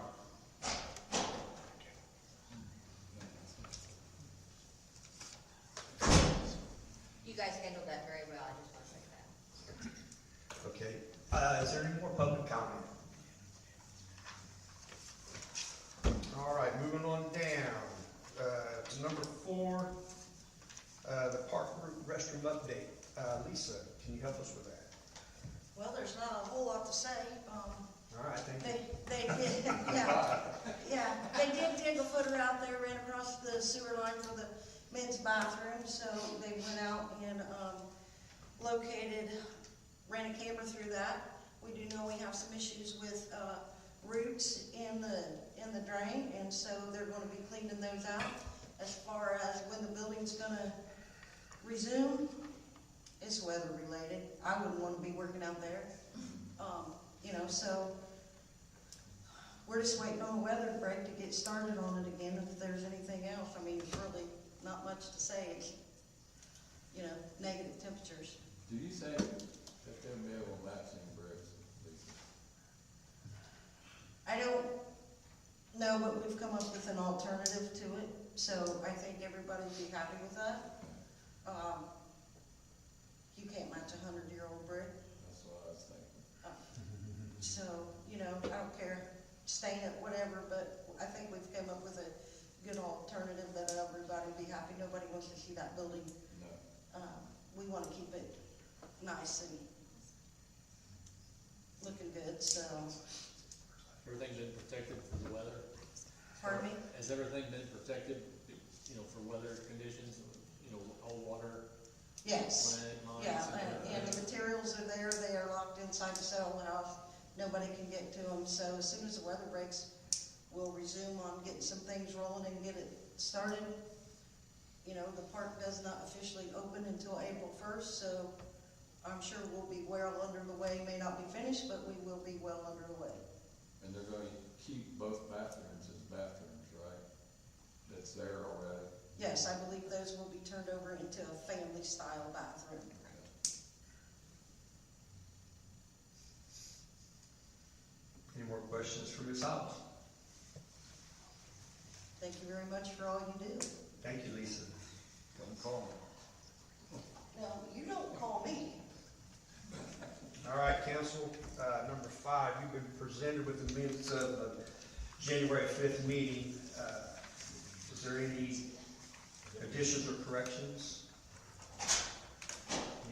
You guys handled that very well, I just want to say that. Okay, is there any more public comment? All right, moving on down, to number 4, the park restroom update. Lisa, can you help us with that? Well, there's not a whole lot to say. All right, thank you. They did, yeah, they did dig a footer out there, ran across the sewer line for the men's bathroom, so they went out and, ran a camera through that. We do know we have some issues with, roots in the drain, and so they're gonna be cleaning those out. As far as when the building's gonna resume, it's weather related. I wouldn't wanna be working out there. So we're just waiting on the weather break to get started on it again. If there's anything else, I mean, really not much to say. It's, negative temperatures. Do you say that they'll be able to match any bricks, Lisa? I don't know, but we've come up with an alternative to it, so I think everybody would be happy with that. You can't match a 100-year-old brick. That's what I was thinking. So, I don't care, stain it, whatever, but I think we've come up with a good alternative that everybody will be happy. Nobody wants to see that building. No. We want to keep it nice and looking good, so. Everything's been protected from the weather? Pardon me? Has everything been protected, for weather conditions, all water? Yes. Lines Yeah, and and the materials are there, they are locked inside the cell house, nobody can get to them, so as soon as the weather breaks, we'll resume on getting some things rolling and get it started. The park does not officially open until April 1st, so I'm sure we'll be well under the way, may not be finished, but we will be well under the way. And they're going to keep both bathrooms as bathrooms, right? That's there already? Yes, I believe those will be turned over into a family-style bathroom. Any more questions for Ms. Hobbs? Thank you very much for all you do. Thank you, Lisa. Come call me. No, you don't call me. All right, council, number 5, you've been presented with the minutes of the January 5th meeting. Is there any additions or corrections?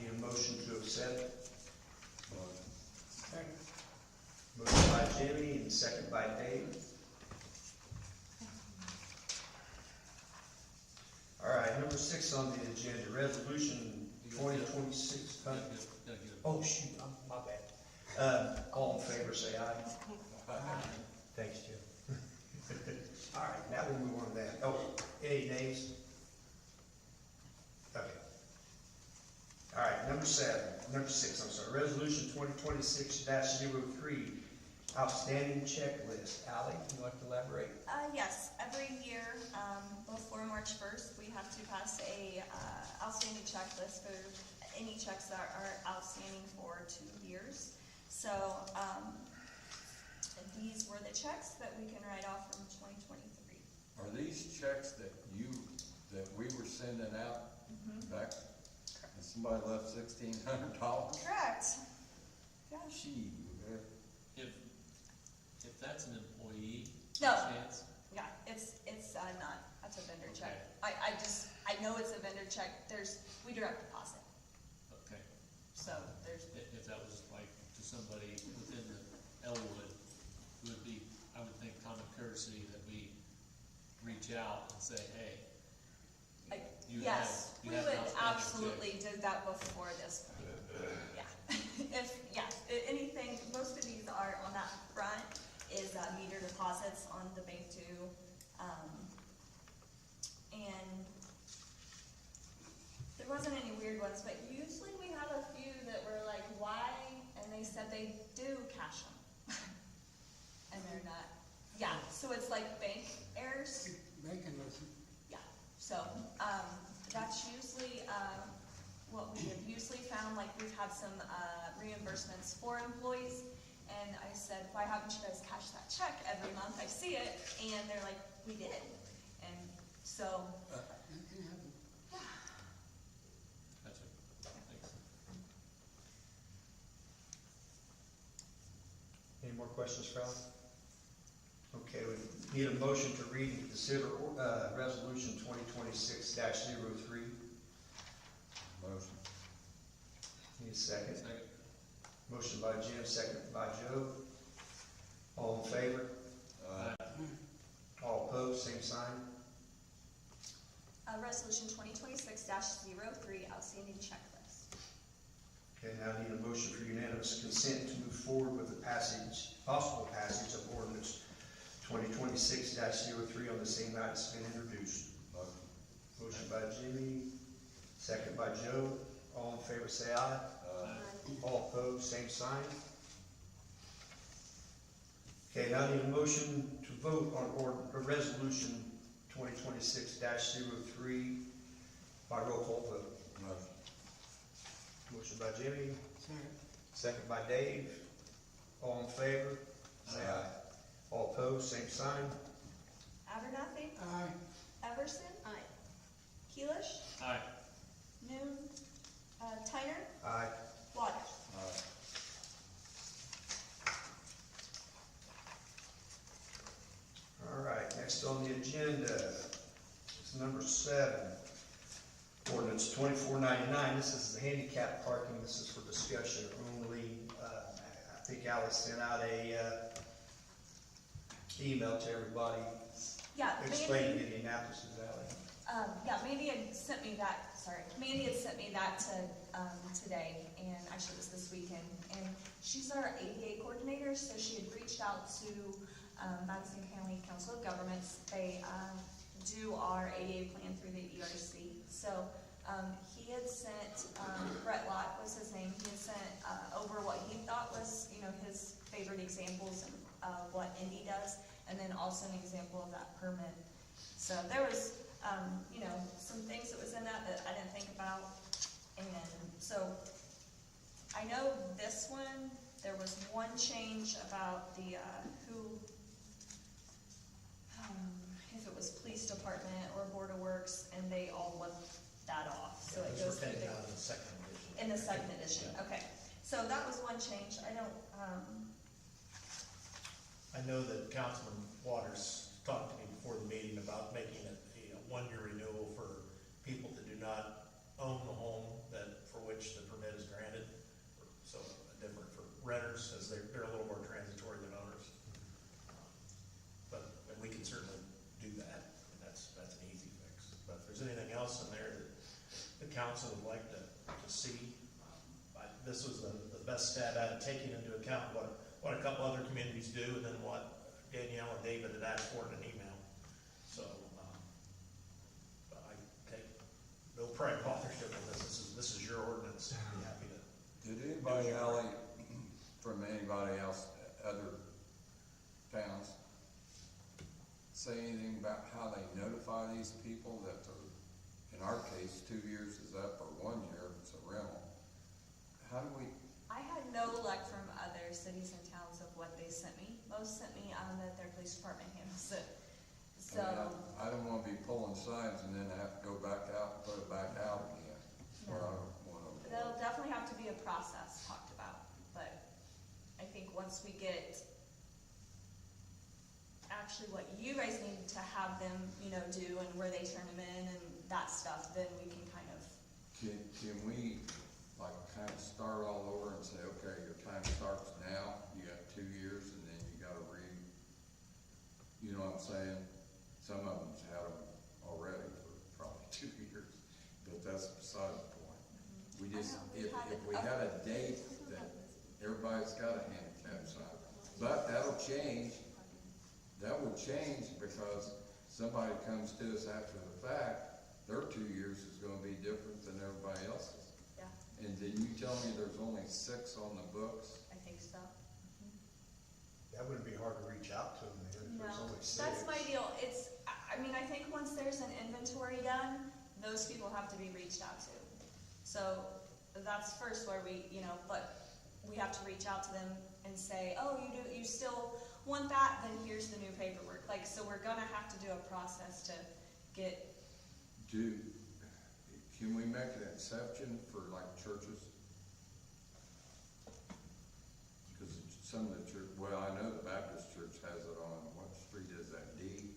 Need a motion to accept? Motion by Jimmy and second by Dave. All right, number 6 on the agenda, resolution 2026. Gotta get it. Oh, shoot, my bad. All in favor, say aye. Thanks, Jim. All right, now we'll move on to that. Oh, any nays? Okay. All right, number 6, I'm sorry, resolution 2026-03, outstanding checklist. Ally, would you like to elaborate? Yes, every year, before March 1st, we have to pass a outstanding checklist for any checks that are outstanding for 2 years. So, these were the checks that we can write off from 2023. Are these checks that we were sending out back, and somebody left $1,600? Correct. Yeah. Gee, If that's an employee, No. chance, Yeah, it's not, that's a vendor check. Okay. I know it's a vendor check, we direct deposit, okay. so there's, If that was like to somebody within the Elwood, it would be, I would think, common courtesy that we reach out and say, hey, you have, yes, you we have would an outstanding absolutely do that before this point. Yeah, anything, most of these are on that front is meter deposits on the bank due. And there wasn't any weird ones, but usually we have a few that were like, why? And they said they do cash them. And they're not, yeah, so it's like bank errors. Bacon was, Yeah, so, that's usually, what we have usually found, like, we've had some, reimbursements for employees, and I said, why haven't you guys cashed that check every month? I see it, and they're like, we did, and so, it can happen. Gotcha. Thanks. Any more questions, Crowley? Okay, we need a motion to read and consider resolution 2026-03. Motion. Need a second? Second. Motion by Jim, second by Joe. All in favor? All opposed, same sign. resolution 2026-03, outstanding checklist. Okay, now I need a motion for unanimous consent to move forward with the possible passage of ordinance 2026-03 on the same night it's been introduced. Motion by Jimmy, second by Joe. All in favor, say aye. All opposed, same sign. Okay, now I need a motion to vote on resolution 2026-03 by roll call vote. Motion. Motion by Jimmy, Second. second by Dave. All in favor, say aye. All opposed, same sign. Abernathy, Aye. Everson. Aye. Keelish, Aye. Noon, Tyner, Aye. Waters. All right, next on the agenda is number 7. Ordinance 2499. This is the handicap parking. This is for discussion only. I think Alice sent out a email to everybody Yeah, explaining Mandy, Indianapolis' alley. Mandy had sent me that today, and actually it was this weekend, and she's our ADA coordinator, so she had reached out to, Madison County Council of Governments. They, do our ADA plan through the ERC, so, he had sent, Brett Lott was his name, he had sent, over what he thought was, his favorite examples of what Indy does, and then also an example of that permit. So there was, some things that was in that I didn't think about, and so I know this one, there was one change about the, if it was police department or Board of Works, and they all left that off, so it goes through Down in the second edition. in the second edition, okay. So that was one change, I don't, I know that Councilman Waters talked to me before the meeting about making it a one-year renewal for people that do not own the home for which the permit is granted. So different for renters, as they're a little more transitory than owners. But we can certainly do that, and that's an easy fix. But if there's anything else council would like to see. This was the best stab at it, taking into account what a couple other communities do, and then what Danielle and David had asked for in an email. So, but I take no pride in authorship on this. This is your ordinance. I'd be happy to. Did anybody, Ally, from anybody else, other towns, say anything about how they notify these people that they're, in our case, 2 years is up, or 1 year, it's a rental? How do we, I had no luck from other cities and towns of what they sent me. Most sent me that their police department handles it. So, I don't wanna be pulling signs and then have to go back out and put it back out again. Or I don't wanna. there'll definitely have to be a process talked about, but I think once we get actually what you guys need to have them, do and where they turn them in and that stuff, then we can kind of. Can we, like, kind of start all over and say, okay, your time starts now, you got 2 years, and then you gotta read, you know what I'm saying? Some of them's had them already for probably 2 years, but that's beside the point. We just, if we had a date that everybody's got a handicap sign, but that'll change. That would change because somebody comes to us after the fact, their 2 years is gonna be different than everybody else's. Yeah, And did you tell me there's only 6 on the books? I think so. That wouldn't be hard to reach out to them, then, if there's only 6. That's my deal. I think once there's an inventory done, those people have to be reached out to. So that's first where we, but we have to reach out to them and say, oh, you still want that, then here's the new paperwork. So we're gonna have to do a process to get. Can we make an exception for like churches? Because some of the church, well, I know the Baptist church has it on, what street is that, D?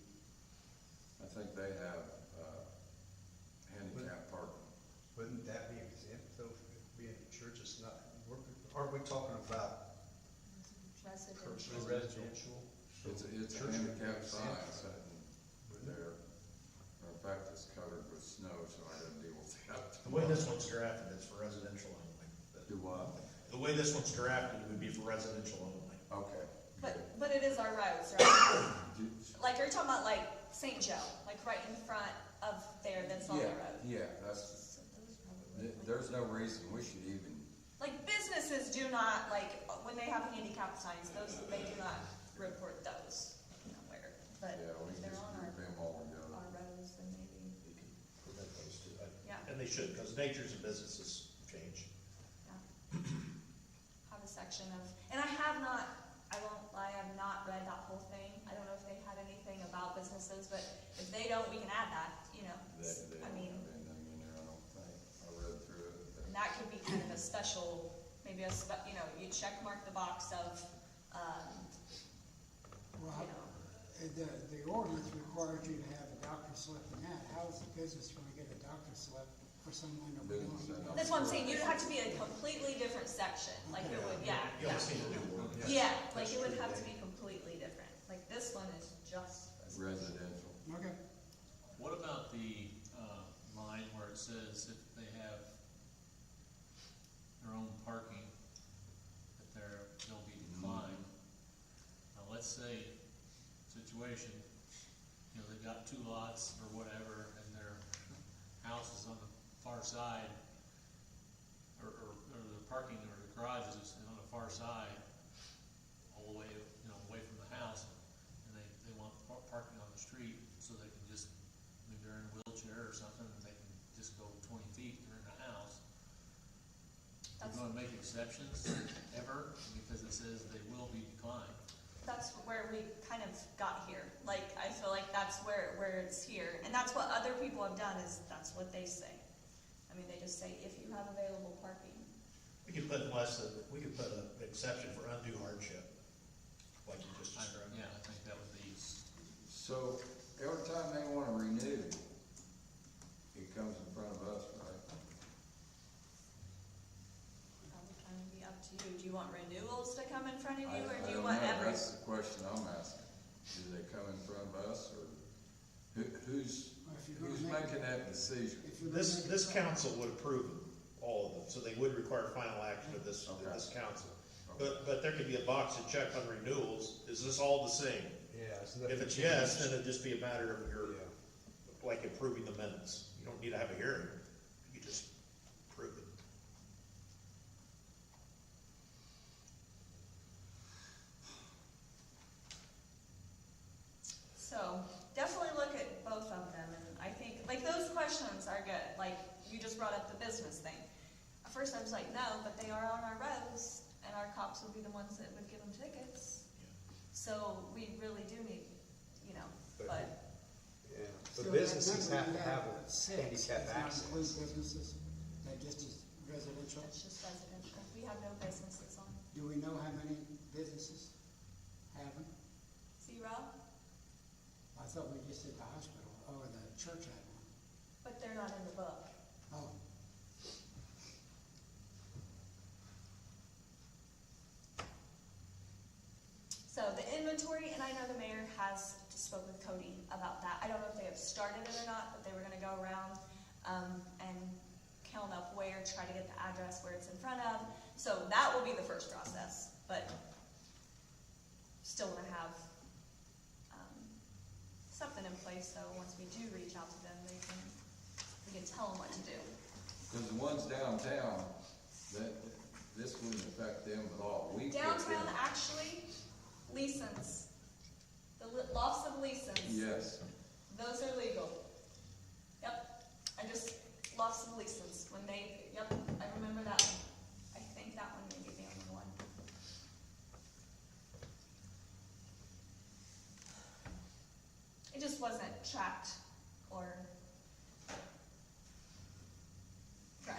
I think they have, handicap parking. Wouldn't that be exempt though, being a church, it's not, aren't we talking about residential? It's a handicap sign sitting there. In fact, it's covered with snow, so I didn't deal with that. The way this one's drafted, it's for residential only. Do what? The way this one's drafted, it would be for residential only. Okay. But it is our roads, right? Like, are you talking about like St. Joe, like right in front of there, that's on the road? Yeah, that's, there's no reason we should even. Like, businesses do not, when they have handicap signs, they do not report those, but Yeah, we if can they're just on group them all together. our roads, then maybe, You can prevent those two. yeah, And they should, because natures of businesses change. have a section of, and I won't lie, I have not read that whole thing. I don't know if they had anything about businesses, but if they don't, we can add that, They I don't mean, have anything in there, I don't think. I read through it. and that could be kind of a special, maybe you check mark the box of, Well, the ordinance requires you to have a doctor's slip in that. How is the business gonna get a doctor's slip for someone that we Business don't? and that's what I'm saying, you'd have to be a completely different section, like it would, You haven't seen the new one. yeah, like it would have to be completely different, like this one is just. Residential. Okay. What about the, line where it says if they have their own parking, that they'll be declined? Now, let's say, situation, they've got 2 lots or whatever, and their house is on the far side, or the parking or the garage is on the far side, all the way, away from the house, and they want parking on the street, so they can just, maybe they're in a wheelchair or something, and they can just go 20 feet, they're in the house. We're gonna make exceptions ever, because it says they will be declined. That's where we kind of got here, I feel like that's where it's here, and that's what other people have done, is that's what they say. I mean, they just say, if you have available parking. We could put an exception for undue hardship, like you just described. Yeah, I think that would be. So, every time they wanna renew, it comes in front of us, right? That would kind of be up to you. Do you want renewals to come in front of you, or I do you don't want know. every? That's the question I'm asking. Do they come in front of us, or who's If you're gonna making that decision? If This council would approve them, all of them, so they would require final action of this council. But there could be a box to check on renewals, is this all the same? If it's yes, then it'd just be a matter of your, like approving the minutes. You don't need to have a hearing, you just approve it. So, definitely look at both of them, and I think, like, those questions are good, like, you just brought up the business thing. At first I was like, no, but they are on our roads, and our cops would be the ones that would give them tickets. So, we really do need, you know, but, Yeah, Still, but businesses that have number to you have at a six handicap does not access. include businesses, that just is residential. it's just residential, we have no businesses on. Do we know how many businesses have them? 0, I thought we just did the hospital, or the church had one. but they're not in the book. Oh, So the inventory, and I know the mayor has spoke with Cody about that. I don't know if they have started it or not, but they were gonna go around, and count up where, try to get the address where it's in front of. So that will be the first process, but still wanna have, something in place, so once we do reach out to them, we can tell them what to do. Cause the ones downtown, this wouldn't affect them at all. We get Downtown, them- actually, Leeson's, the lofts of Leeson's. Yes, Those are legal. Yep, lofts of Leeson's, when yep, I remember that one. I think that one may be the only one. It just wasn't tracked or prior.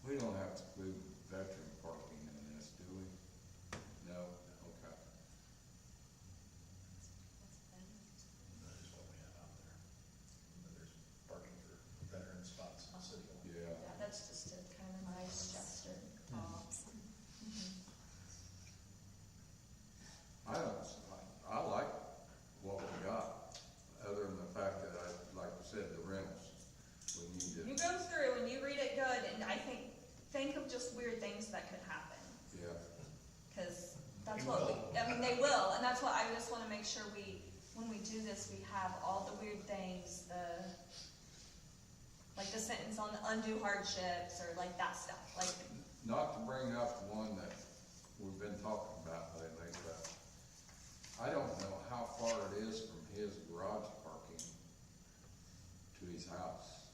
we don't have to include veteran parking in this, do we? No, okay. That is what we have out there. But there's parking for veteran spots in the city. Yeah, Yeah, that's just a kind of nice gesture. I like what we got, other than the fact that like you said, the rentals. We need to, You go through and you read it good, and I think of just weird things that could happen. yeah, Cause that's They what, will. they will, and that's what I just wanna make sure when we do this, we have all the weird things, like the sentence on the undue hardships, or like that stuff, like, not to bring up the one that we've been talking about lately, but I don't know how far it is from his garage parking to his house.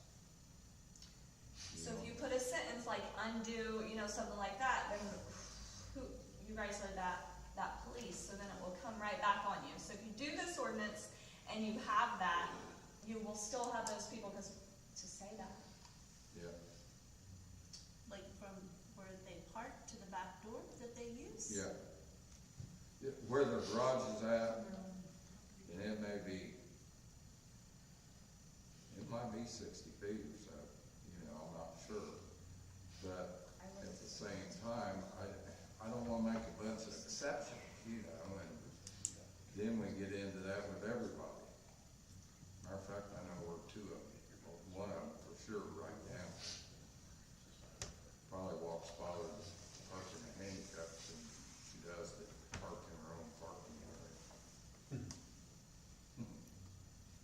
so if you put a sentence like undue, something like that, then you guys are that police, so then it will come right back on you. So if you do this ordinance and you have that, you will still have those people, because to say that. Yeah, Like from where they park to the back door that they use? yeah. Where the garage is at, and it might be 60 feet or so, I'm not sure. But at the same time, I don't wanna make a bunch of exceptions, and then we get into that with everybody. Matter of fact, I know where 2 of them, one of them for sure right now. Probably walks father parking the handicaps, and she does the park in her own parking area.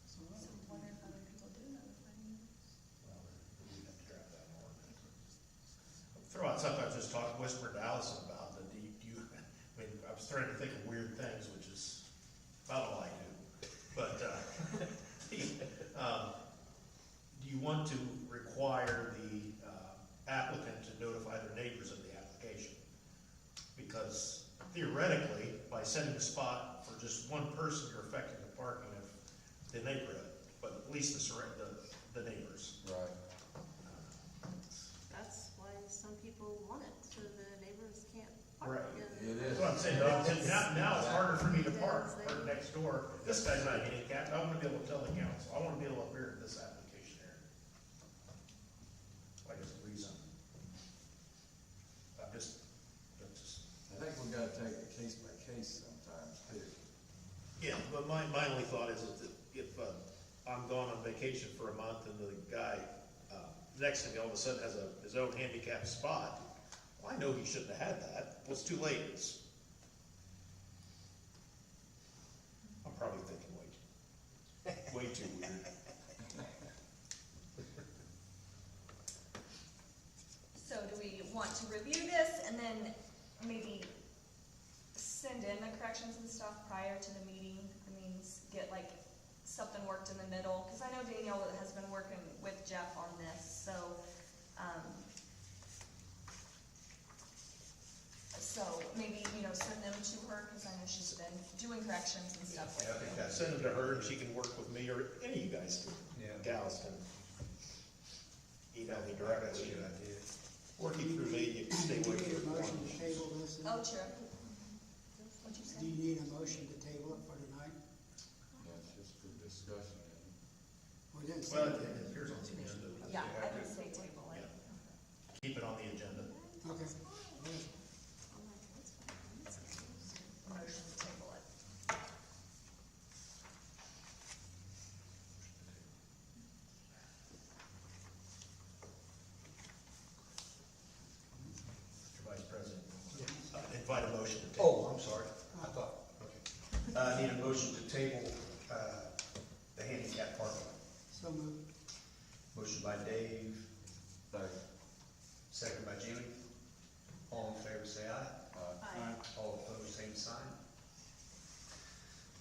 So wonder if other people do notify you. Well, we have to draft that in ordinance. Throw out something I just talked, whispered to Allison about, that I was trying to think of weird things, which is about all I do. But, do you want to require the applicant to notify their neighbors of the application? Because theoretically, by setting a spot for just one person, you're affecting the parking of the neighborhood, but at least the neighbors. Right. That's why some people want it, so the neighbors can't park. Right. in- It is. That's what I'm saying, though. Now it's harder for me to park next door. This guy's not handicapped, I wanna be able to tell the council, I wanna be able to appear at this application here. Like it's a reason. That's just, I think we gotta take it case by case sometimes too. Yeah, but my only thought is that if, I'm gone on vacation for a month and the guy, next to me all of a sudden has his own handicapped spot, well, I know he shouldn't have had that. Well, it's too late. I'm probably thinking way too weird. So do we want to review this and then maybe send in the corrections and stuff prior to the meeting? I mean, get like something worked in the middle, because I know Danielle has been working with Jeff on this, so, maybe, send them to her, because I know she's been doing corrections and stuff like that. Send them to her and she can work with me, or any of you guys, gals can email me directly. Working through me, you can stay Do away you need a from motion to one. table this? then? Oh, sure. What'd you Do say? you need a motion to table it for tonight? That's just for discussion. Or didn't say Well, that? it appears on the agenda. Yeah, I would say table it. Keep it on the agenda. Okay. Motion to table it. Mr. Vice President, invite a motion to table. Oh, I'm sorry, I thought, okay. Need a motion to table, the handicap parking. So moved. Motion by Dave, Second. second by Julie. All in favor, say aye. Aye. All opposed, same sign.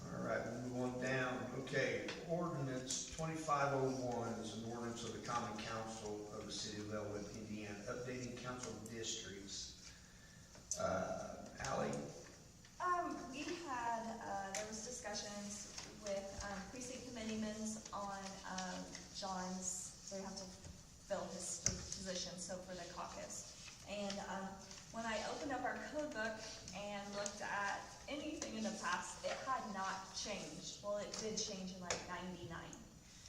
All right, we'll move on down. Okay, ordinance 2501 is an ordinance of the Common Council of the City of Leavenworth, Indiana, updating council districts. Ally? We had, there was discussions with, precinct committeemen on, John's, they have to fill his position, so for the caucus. And, when I opened up our code book and looked at anything in the past, it had not changed. Well, it did change in like '99.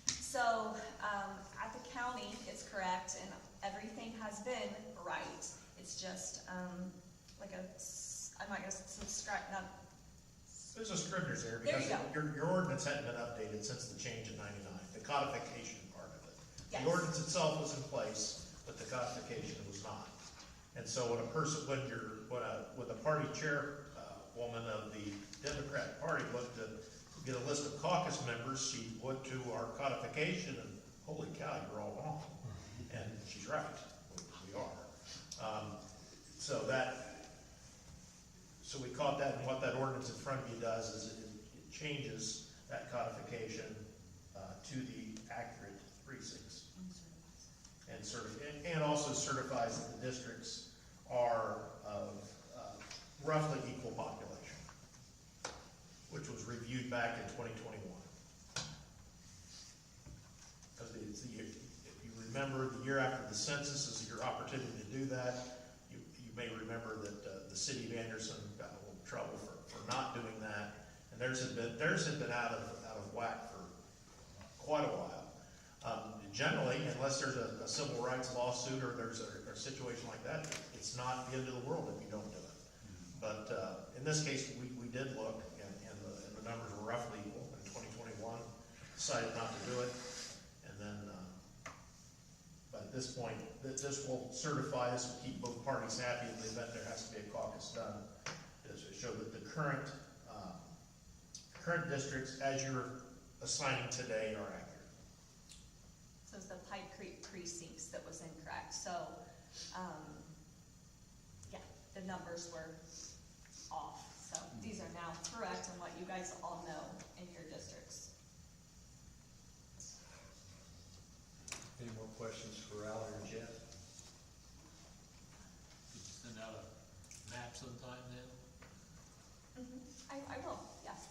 So, at the county, it's correct, and everything has been right. It's just, like I'm not gonna subscribe, not, There's a scrivener's error There because you your ordinance hadn't been updated since the change in '99, the codification part of it. Yes. The ordinance itself was in place, but the codification was not. And so when the party chairwoman of the Democrat Party looked to get a list of caucus members, she went to our codification and, holy cow, you're all wrong. And she's right, we are. So we caught that, and what that ordinance in front of you does is it changes that codification to the accurate precincts. And also certifies that the districts are of roughly equal population, which was reviewed back in 2021. Because if you remember, the year after the census is your opportunity to do that. You may remember that the city of Anderson got in a little trouble for not doing that, and theirs had been out of whack for quite a while. Generally, unless there's a civil rights lawsuit or there's a situation like that, it's not the end of the world if you don't do it. But in this case, we did look, and the numbers were roughly equal in 2021, decided not to do it, and then, but at this point, this will certify, this will keep both parties happy in the event there has to be a caucus done, is to show that the current districts, as you're assigning today, are accurate. so it's the Pipe Creek precincts that was incorrect. So, yeah, the numbers were off. So these are now correct and what you guys all know in your districts. Any more questions for Ally or Jeff? Could you send out a map sometime then? I will, yes.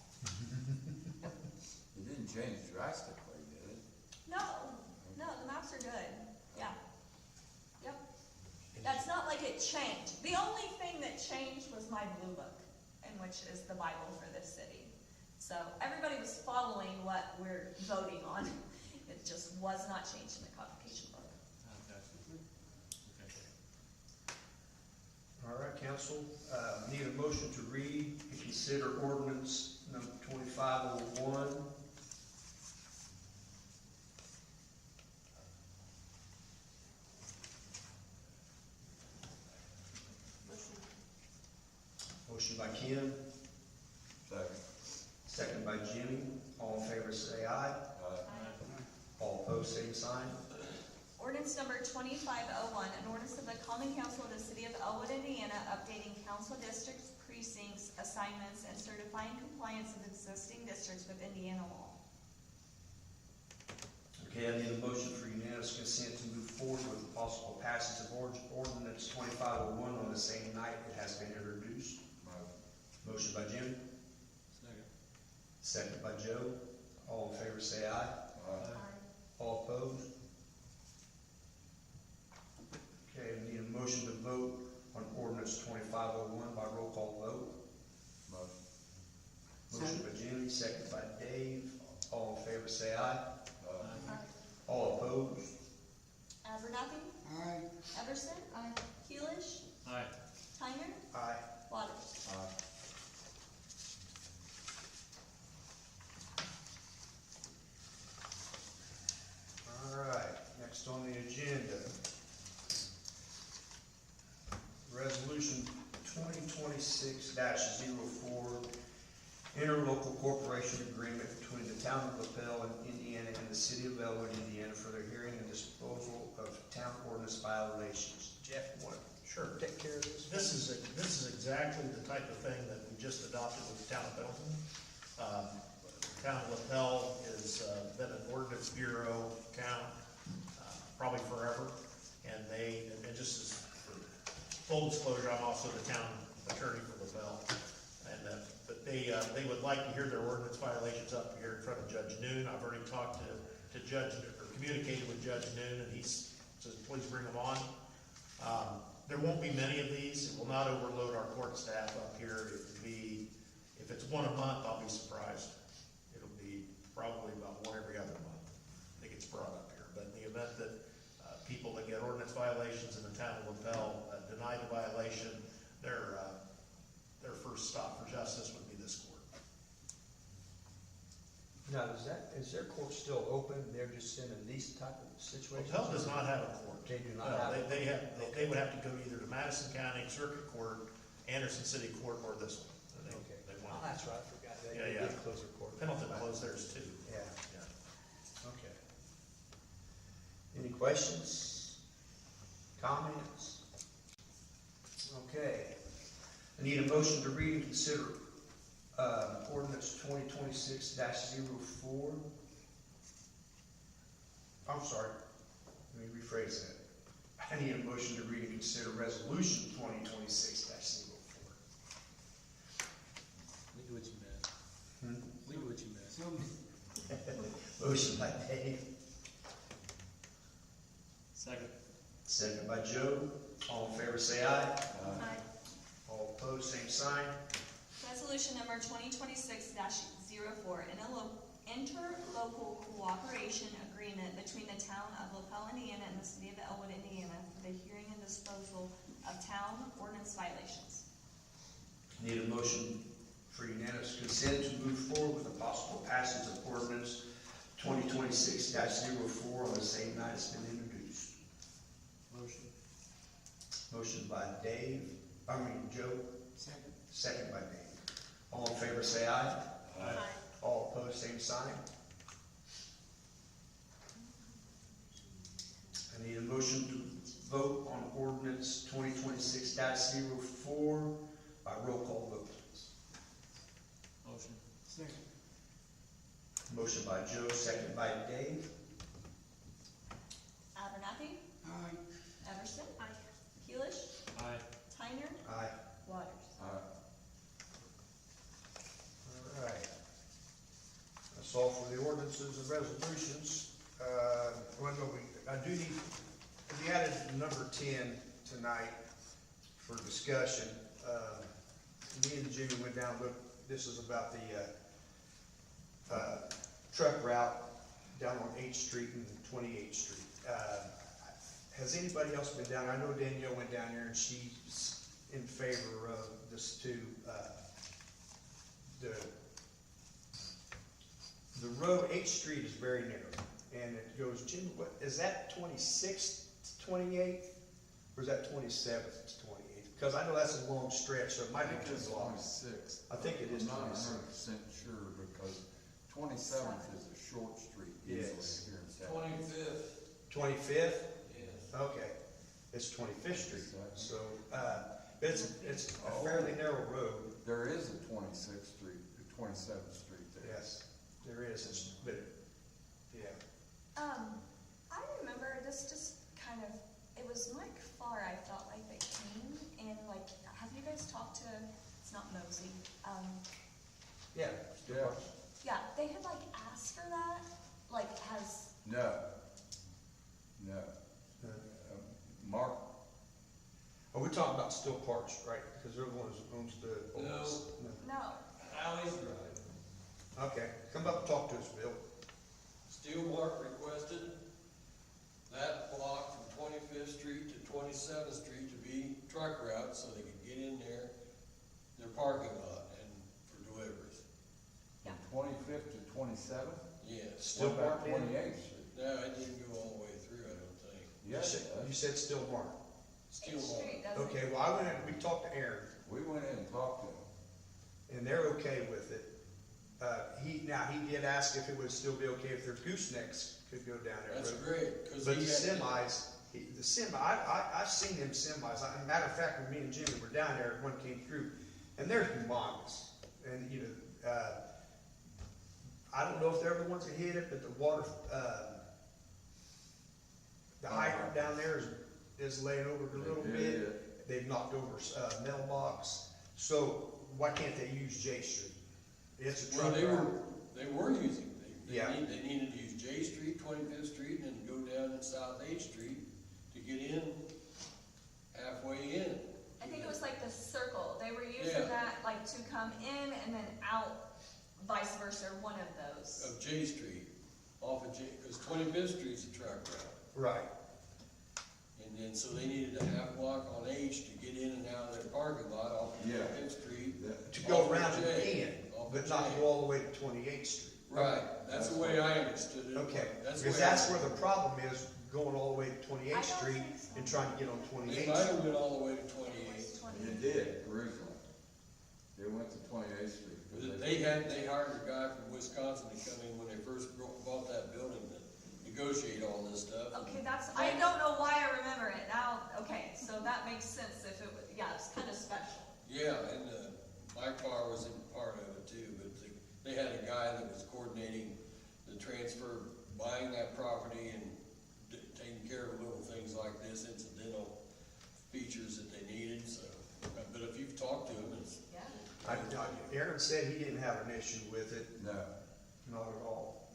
It didn't change drastically, did it? No, the maps are good. Yeah. Yep. That's not like it changed. The only thing that changed was my blue book, in which is the Bible for this city. So everybody was following what we're voting on. It just was not changed in the codification book. Okay. All All right, council, need a motion to read and consider ordinance number 2501. Motion by Ken, Second. second by Jimmy. All in favor say aye. All opposed, same sign. Ordinance number 2501, an ordinance of the Common Council of the City of Elwood, Indiana, updating council districts, precincts, assignments, and certifying compliance of existing districts with Indiana law. Okay, I need a motion for unanimous consent to move forward with possible passage of ordinance 2501 on the same night it has been introduced. Motion by Jimmy, Second. second by Joe. All in favor say aye. All opposed? Okay, we need a motion to vote on ordinance 2501 by roll call vote. Motion by Jimmy, second by Dave. All in favor say aye. All opposed? Abernathy? Aye. Everson? Aye. Keelish? Aye. Tyner? Aye. Waters? All right, next on the agenda. Resolution 2026-04, interlocal corporation agreement between the town of LaPel, Indiana, and the city of Elwood, Indiana, for the hearing and disposal of town ordinance violations. Jeff, you want to Sure. take care of this? This is exactly the type of thing that we just adopted with the town of Belton. The town of LaPel has been an ordinance bureau town, probably forever. And just as for full disclosure, I'm also the town attorney for LaPel. But they would like to hear their ordinance violations up here in front of Judge Noon. I've already talked to Judge, or communicated with Judge Noon, and he says, please bring them on. There won't be many of these. It will not overload our court staff up here. It would be, if it's one a month, I'll be surprised. It'll be probably about one every other month that gets brought up here. But in the event that people that get ordinance violations in the town of LaPel deny the violation, their first stop for justice would be this court. Now, is their court still open? They're just sending these type of situations? LaPel does not have a court. They do not No, have a they would have to go either to Madison County Circuit Court, Anderson City Court, or this one. And Okay. they Oh, want- that's right, I forgot. They Yeah. did close their court. Pendleton closed theirs too. Yeah, Yeah. okay. Any questions? Comments? Okay. I need a motion to read and consider, ordinance 2026-04. I'm sorry, let me rephrase that. I need a motion to read and consider resolution 2026-04. We do what you meant. We do what you meant. So moved. Motion by Dave, Second. second by Joe. All in favor say aye. Aye. All opposed, same sign. Resolution number 2026-04, interlocal cooperation agreement between the town of LaPel, Indiana, and the city of Elwood, Indiana, for the hearing and disposal of town ordinance violations. Need a motion for unanimous consent to move forward with the possible passage of ordinance 2026-04 on the same night it's been introduced. Motion. Motion by Joe, Second. second by Dave. All in favor say aye. Aye. All opposed, same sign. I need a motion to vote on ordinance 2026-04 by roll call vote, please. Motion. Second. Motion by Joe, second by Dave. Abernathy? Aye. Everson? Aye. Keelish? Aye. Tyner? Aye. Waters? All right. That's all for the ordinances and resolutions. I do need, we added number 10 tonight for discussion. Me and Jimmy went down, looked, this is about the, truck route down on 8th Street and 28th Street. Has anybody else been down? I know Danielle went down there and she in favor of this to, the road, H Street is very narrow, and it goes, Jim, what, is that 26th to 28th? Or is that 27th to 28th? Because I know that's a long stretch, so it might I be think it's too long. 26. I think it is I'm not 26. 100% sure because 27th is a short street usually Yes. here in South. 25th? Yes. Okay, it's 25th Street, so, it's a fairly narrow road. There is a 26th Street, a 27th Street there. Yes, there is, but, yeah. I remember this just kind of, it was Mike Farr, I felt like, that came and like, have you guys talked to, it's not Mosey, Yeah. Yeah. yeah, they had like asked for that, like has, No. No. Mark, Are we talking about Still Parks, right? Because they're the ones that owns the. No. no, Alley's right. Okay, come up and talk to us, Bill. Steelmark requested that block from 25th Street to 27th Street to be truck route so they could get in there, their parking lot and for deliveries. yeah. 25th to 27th? Yes. Still What about Park, Dan? 28th Street? No, it didn't go all the way through, I don't think. Yes, it You does. said Still Mark. H Street doesn't. Okay, well, I went in, we talked to Aaron, We went in and talked to them. and they're okay with it. He did ask if it would still be okay if their goosenecks could go down that That's road. great, cause But the he had, semis, I've seen them semis. Matter of fact, when me and Jimmy were down there, one came through, and they're humongous. And, you know, I don't know if they're the ones that hit it, but the water, the hydrant down there is laying over a little They bit. did. They've knocked over, mailbox. So why can't they use J Street? It's a well, truck route. they were using, Yeah. they needed to use J Street, 25th Street, and then go down and South H Street to get in, halfway in. I think it was like the circle, they were using Yeah. that like to come in and then out, vice versa, one of those. Of J Street, off of J, cause 25th Street's a truck route. Right. And then, so they needed a half block on H to get in and out of their parking lot off of Yeah. 25th Street. To go Off of around and J, in, off but of not J. go all the way to 28th Street. Right, that's the way I understood it. Okay, That's because the way I- that's where the problem is, going all the way to 28th I don't Street think so. and trying to get on They 28th might Street. have went all the way to 28th. It did originally. They went to 28th Street. But they hired a guy from Wisconsin to come in when they first bought that building to negotiate all this stuff. Okay, I don't know why I remember it now, okay, so that makes sense if it was, yeah, it's kind of special. Yeah, and, Mike Farr was in part of it too, but they had a guy that was coordinating the transfer, buying that property and taking care of little things like this, incidental features that they needed, so. But if you've talked to him, it's. Yeah. Aaron said he didn't have an issue with it, No, not at all.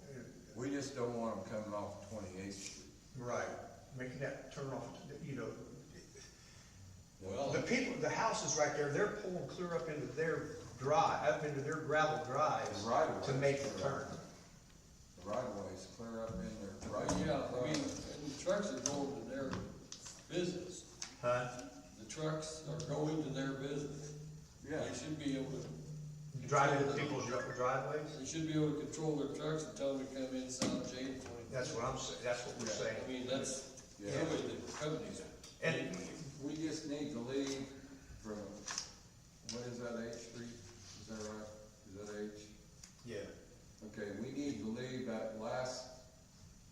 we just don't want them coming off 28th Street. Right, making that turn off, you know, Well, the people, the houses right there, they're pulling clear up into their up into their gravel drives The right of to way. make the turn. The right of ways clear up in there. Right. yeah, I mean, and the trucks are going to their business. Huh? The trucks are going to their business. Yeah. They should be able to. Drive into people's driveways? They should be able to control their trucks and tell them to come in South J and 20. That's what I'm saying, that's what we're Yeah. saying. I mean, that's the Yeah. way the companies are. And We just need to leave from, what is that, H Street? Is that right? Is that H? yeah, Okay, we need to leave that last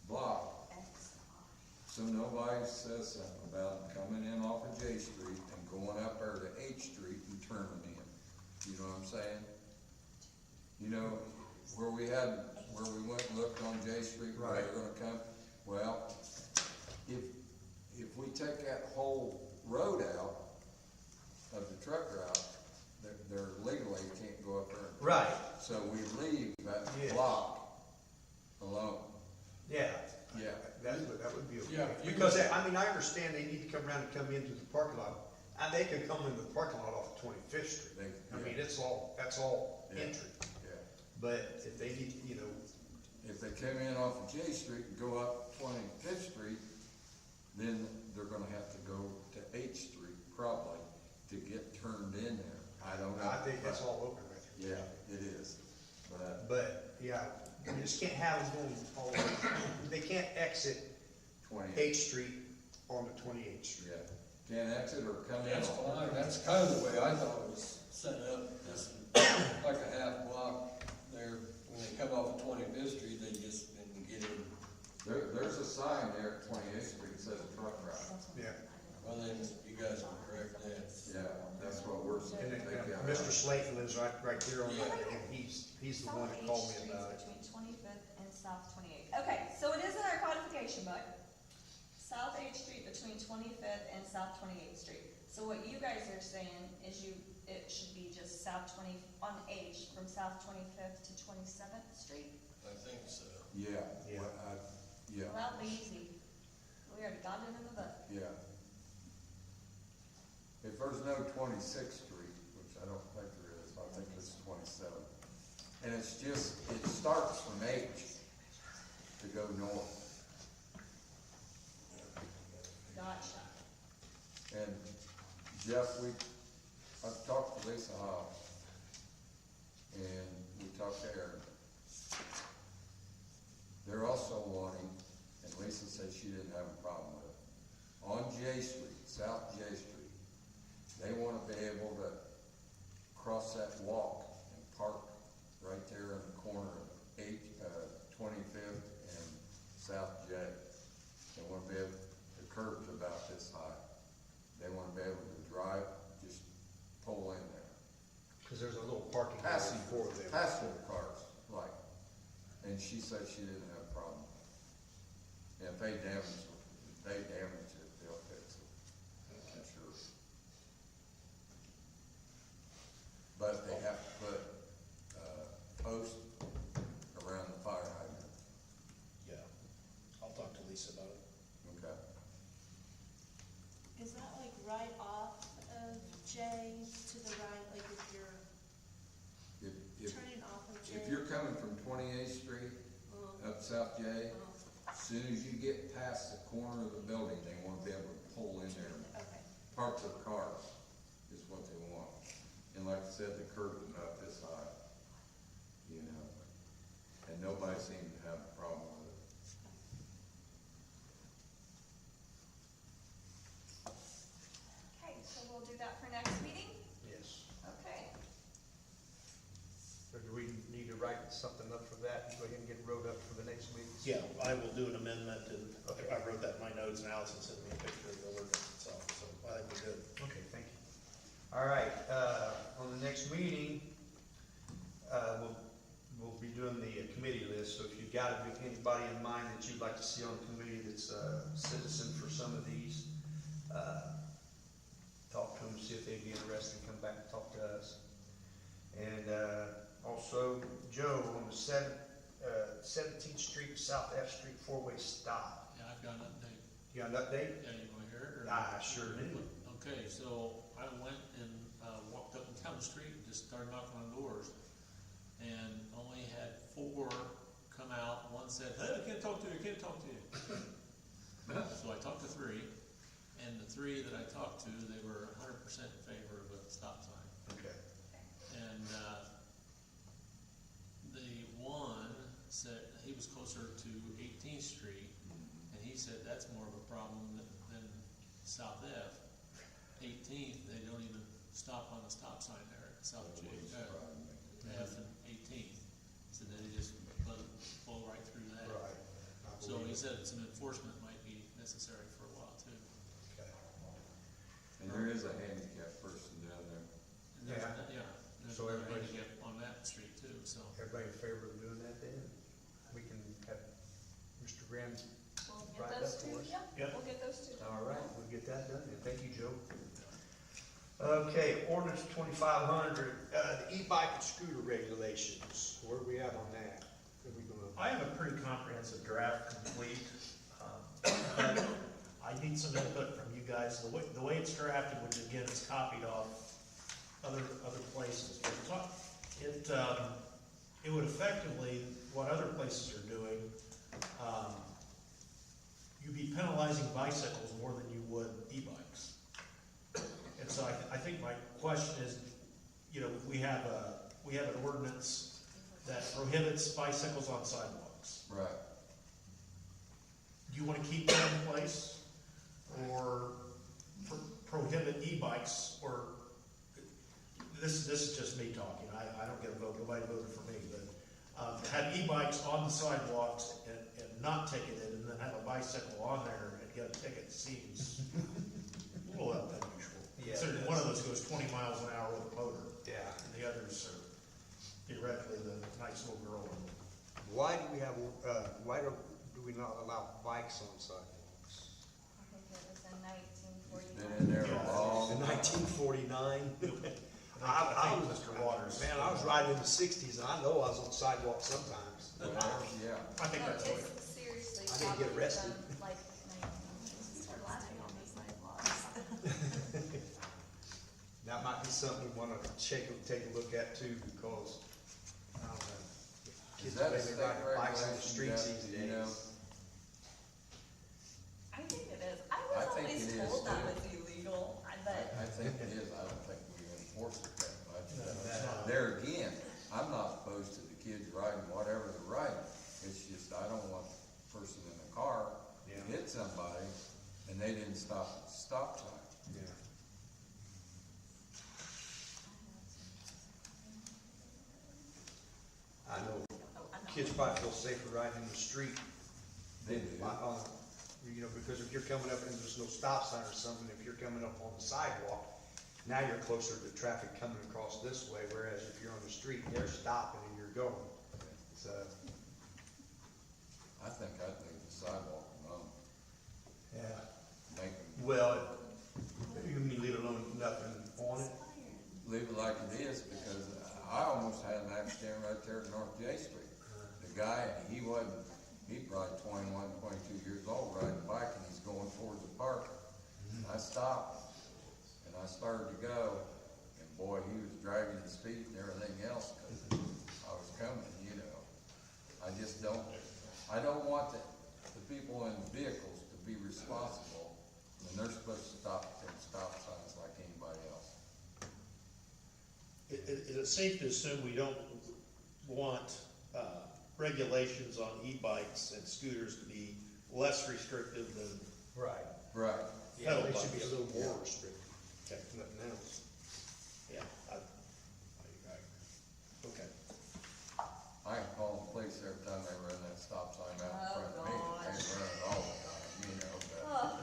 block so nobody says something about coming in off of J Street and going up there to H Street and turning in. You know what I'm saying? You know, where we went and looked on J Street, where they're gonna come, well, if we take that whole road out of the truck route, they're legally can't go up there. right, So we leave that Yeah. block alone. yeah. Yeah. That would be Yeah, okay. you Because, would- I mean, I understand they need to come around and come into the parking lot. And they could come into the parking lot off 25th Street. I mean, that's all Yeah. entry. Yeah. But if they need, you know, If they come in off of J Street and go up 25th Street, then they're gonna have to go to H Street probably to get turned in there. I don't know. I think that's all open right there. Yeah, it is, but But, yeah, you just can't have them going all the way, they can't exit 28, 8th Street onto 28th Street. yeah, can't exit or come in. That's fine, that's kind of the way I thought it was set up, just like a half block there, when they come off of 25th Street, they just didn't get in. There's a sign there at 28th Street that says truck route. Yeah. Well, then you guys can correct that. Yeah, that's what we're saying. And then, Take that Mr. out. Slayton lives right there on that, and he's the one that called me about it. Between 25th and South 28th. Okay, so it is in our codification book. South H Street between 25th and South 28th Street. So what you guys are saying is it should be just South 20, on H, from South 25th to 27th Street? I think so. Yeah, Yeah. yeah, Well, that'll be easy. We already got it in the book. yeah. If there's no 26th Street, which I don't think there is, I think it's 27th. And it's just, it starts from H to go north. Gotcha. And Jeff, I've talked to Lisa Howe, and we talked to Aaron. They're also wanting, and Lisa said she didn't have a problem with it, on J Street, South J Street, they wanna be able to cross that walk and park right there in the corner of 25th and South J. They wanna be able, the curb's about this high. They wanna be able to drive, just pull in there. Cause there's a little parking area for them. Passenger cars, like, and she said she didn't have a problem. And if they damage it, they'll fix it, I'm sure. But they have to put, post around the fire hydrant. Yeah, I'll talk to Lisa about it. Okay. Is that like right off of J to the right, like if you're If turning off of J? If you're coming from 28th Street up South J, as soon as you get past the corner of the building, they wanna be able to pull in there. Okay. Park their cars is what they want. And like I said, the curb is about this high, you know, and nobody seemed to have a problem with it. Okay, so we'll do that for next meeting? Yes. Okay. So do we need to write something up for that, and go ahead and get it wrote up for the next meeting? Yeah, I will do an amendment, and I wrote that in my notes, and Allison sent me a picture of the ordinance itself, so I think we're good. Okay, thank you. All right, on the next meeting, we'll be doing the committee list, so if you've got anybody in mind that you'd like to see on the committee that's a citizen for some of these, talk to them, see if they'd be interested, and come back and talk to us. And, also, Joe, on the 17th Street, South F Street, four-way stop. Yeah, I've got an update. You got an update? Yeah, you wanna hear it, or? I sure do. Okay, so I went and, walked up and down the street and just started knocking on doors, and only had 4 come out. One said, hey, I can't talk to you, I can't talk to you. So I talked to 3, and the 3 that I talked to, they were 100% in favor of a stop sign. Okay. And, the one said, he was closer to 18th Street, and he said that's more of a problem than South F. 18th, they don't even stop on the stop sign there at South J, F and 18th. So they just let it flow right through that. Right. So he said some enforcement might be necessary for a while too. Okay. And there is a handicapped person down there. And there's, Yeah. there's So another everybody's- handicap on that street too, so. Everybody in favor of doing that then? We can have Mr. Graham. We'll Right, get those that's two, for us. yeah, Yep. we'll get those two. All right, we'll get that done, and thank you, Joe. Okay, ordinance 2500, the e-bike and scooter regulations, where are we at on that? Are we gonna? I have a pretty comprehensive draft complete, but I need some input from you guys. The way it's drafted, which again is copied off other places. It would effectively, what other places are doing, you'd be penalizing bicycles more than you would e-bikes. And so I think my question is, you know, we have an ordinance that prohibits bicycles on sidewalks. Right. Do you wanna keep that in place? Or prohibit e-bikes, or, this is just me talking, I don't get a vote, nobody voted for me, but, have e-bikes on the sidewalks and not ticketed, and then have a bicycle on there and get a ticket seems a little unusual. Yeah, Considering one of those goes 20 miles an hour with a motor, Yeah. and the others are theoretically the nice little girl. Why do we have, why do we not allow bikes on sidewalks? I think it was in 1949. Been in there a long In time. 1949? I think Mr. Waters. Man, I was riding in the 60s, and I know I was on sidewalks sometimes. Well, yeah. I think No, that's it's what. seriously I didn't get probably arrested. from, like, 19, start laughing on these sidewalks. That might be something we wanna take a look at too, because, I don't know. Is Kids that a maybe state riding bikes on the regulation, streets Jeff, these do you know? days. I think it is. I I was think always it is, told that too. was illegal, but I think it is, I don't think we enforce it that much. No. There again, I'm not opposed to the kids riding whatever they're riding, it's just, I don't want the person in the car Yeah. to hit somebody, and they didn't stop at the stop sign. Yeah. I know kids probably feel safer riding in the street. They do. You know, because if you're coming up and there's no stop sign or something, if you're coming up on the sidewalk, now you're closer to traffic coming across this way, whereas if you're on the street, they're stopping and you're going. So, I think I'd leave the sidewalk alone, yeah. make them, Well, you mean leave it alone, nothing on it? leave it like it is, because I almost had an accident right there at North J Street. The guy, he's probably 21, 22 years old, riding a bike, and he's going towards the park. I stopped, and I started to go, and boy, he was dragging the speed and everything else, because I was coming, you know. I don't want the people in vehicles to be responsible when they're supposed to stop at stop signs like anybody else. Is it safe to assume we don't want, regulations on e-bikes and scooters to be less restrictive than Right. Right. Yeah, pedal they should be a bikes? little more restricted, Okay, if nothing else. yeah, okay. I can call the police every time they run that stop sign out in front of me. They run it all the time, you know, but,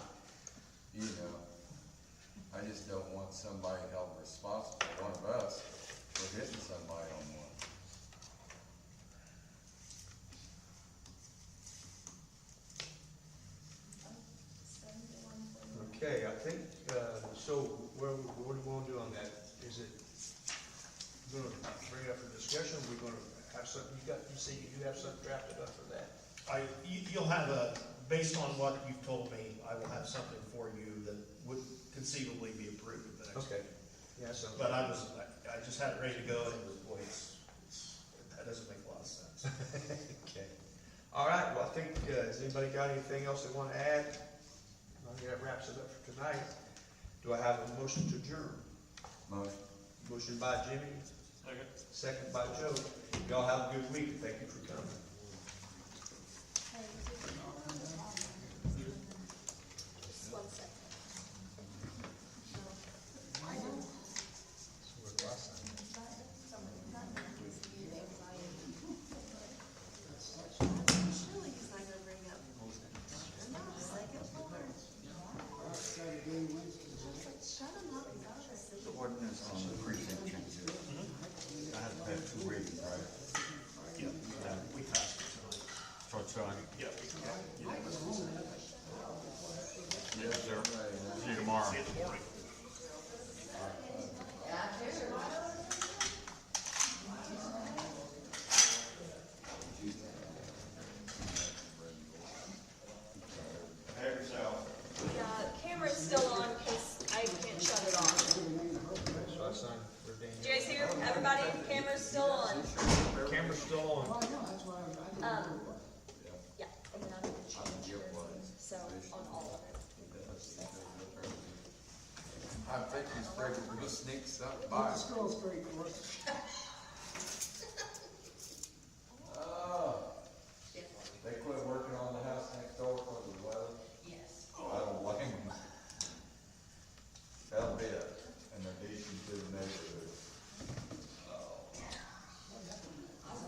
you know, I just don't want somebody held responsible, one of us, for hitting somebody on one. Okay, I think, so what do we wanna do on that? Is it gonna bring it up for discussion? We're gonna have something, you say you do have something drafted up for that? You'll have based on what you've told me, I will have something for you that would conceivably be approved at the next. Okay. Yeah, so. But I just had it ready to go, and it was, boy, that doesn't make a lot of sense. Okay. All right, well, I think, has anybody got anything else they wanna add? I think that wraps it up for tonight. Do I have a motion to adjourn? Motion. Motion by Jimmy, second by Joe. Y'all have a good week, thank you for coming. Just 1 second. Surely he's not gonna bring up. Second floor. Shut him up, he's out there. The ordinance on the precinct changes. I have to have two readings, right? Yeah, we passed it tonight. So it's on. Yeah. Yes, sir. See you tomorrow. See you in the morning. Have yourself. Camera's still on, cause I can't shut it off. So I signed for Daniel. Do you guys hear? Everybody, camera's still on. Camera's still on. Yeah, and then I'm gonna change yours, so on all of it. I think he's figuring we sneak something Get by. the school straight for us. They quit working on the house next door for the weather. Yes. I don't blame them. Hell bit, and they're decent to the neighborhood.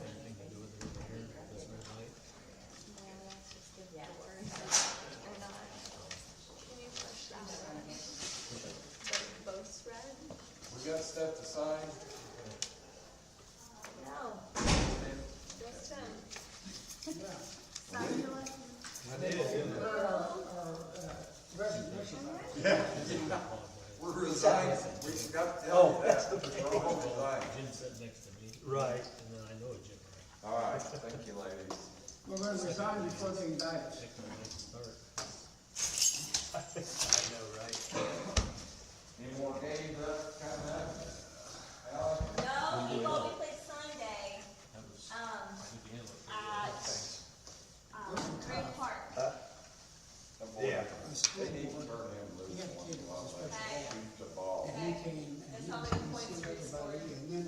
Anything to do with it over here, this red light? Yeah. Both red? We got stuff to sign? No. Just him. I did. Resignation. We're resigning, we forgot to tell you that. We're all resigning. Jim sat next to me. Right. And then I know Jim, right? All right, thank you, ladies. We're gonna resign before they indict us. Next time I start. I know, right? Any more games coming up? Alex? No, we played Sunday, That was, um, I think you handled it pretty well. at, Great Park. Yeah. They need to turn him loose He had once kids in a while, with let special him shoot the ball. And he came, and That's he how was many gonna points see we everybody, scored. and then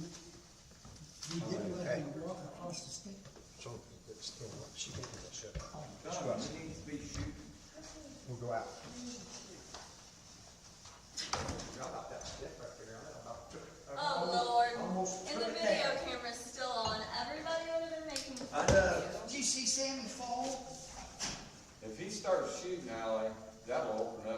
he didn't let him walk across the state. So, it's still, she can get that shut off. Don, he needs to be shooting. We'll go out. Y'all about that stick right there, I about took. Oh, Lord. Almost And the took a video cat. camera's still on. Everybody would have been making fun I know. of Did you. you see Sammy fall? If he starts shooting, Ally, that'll open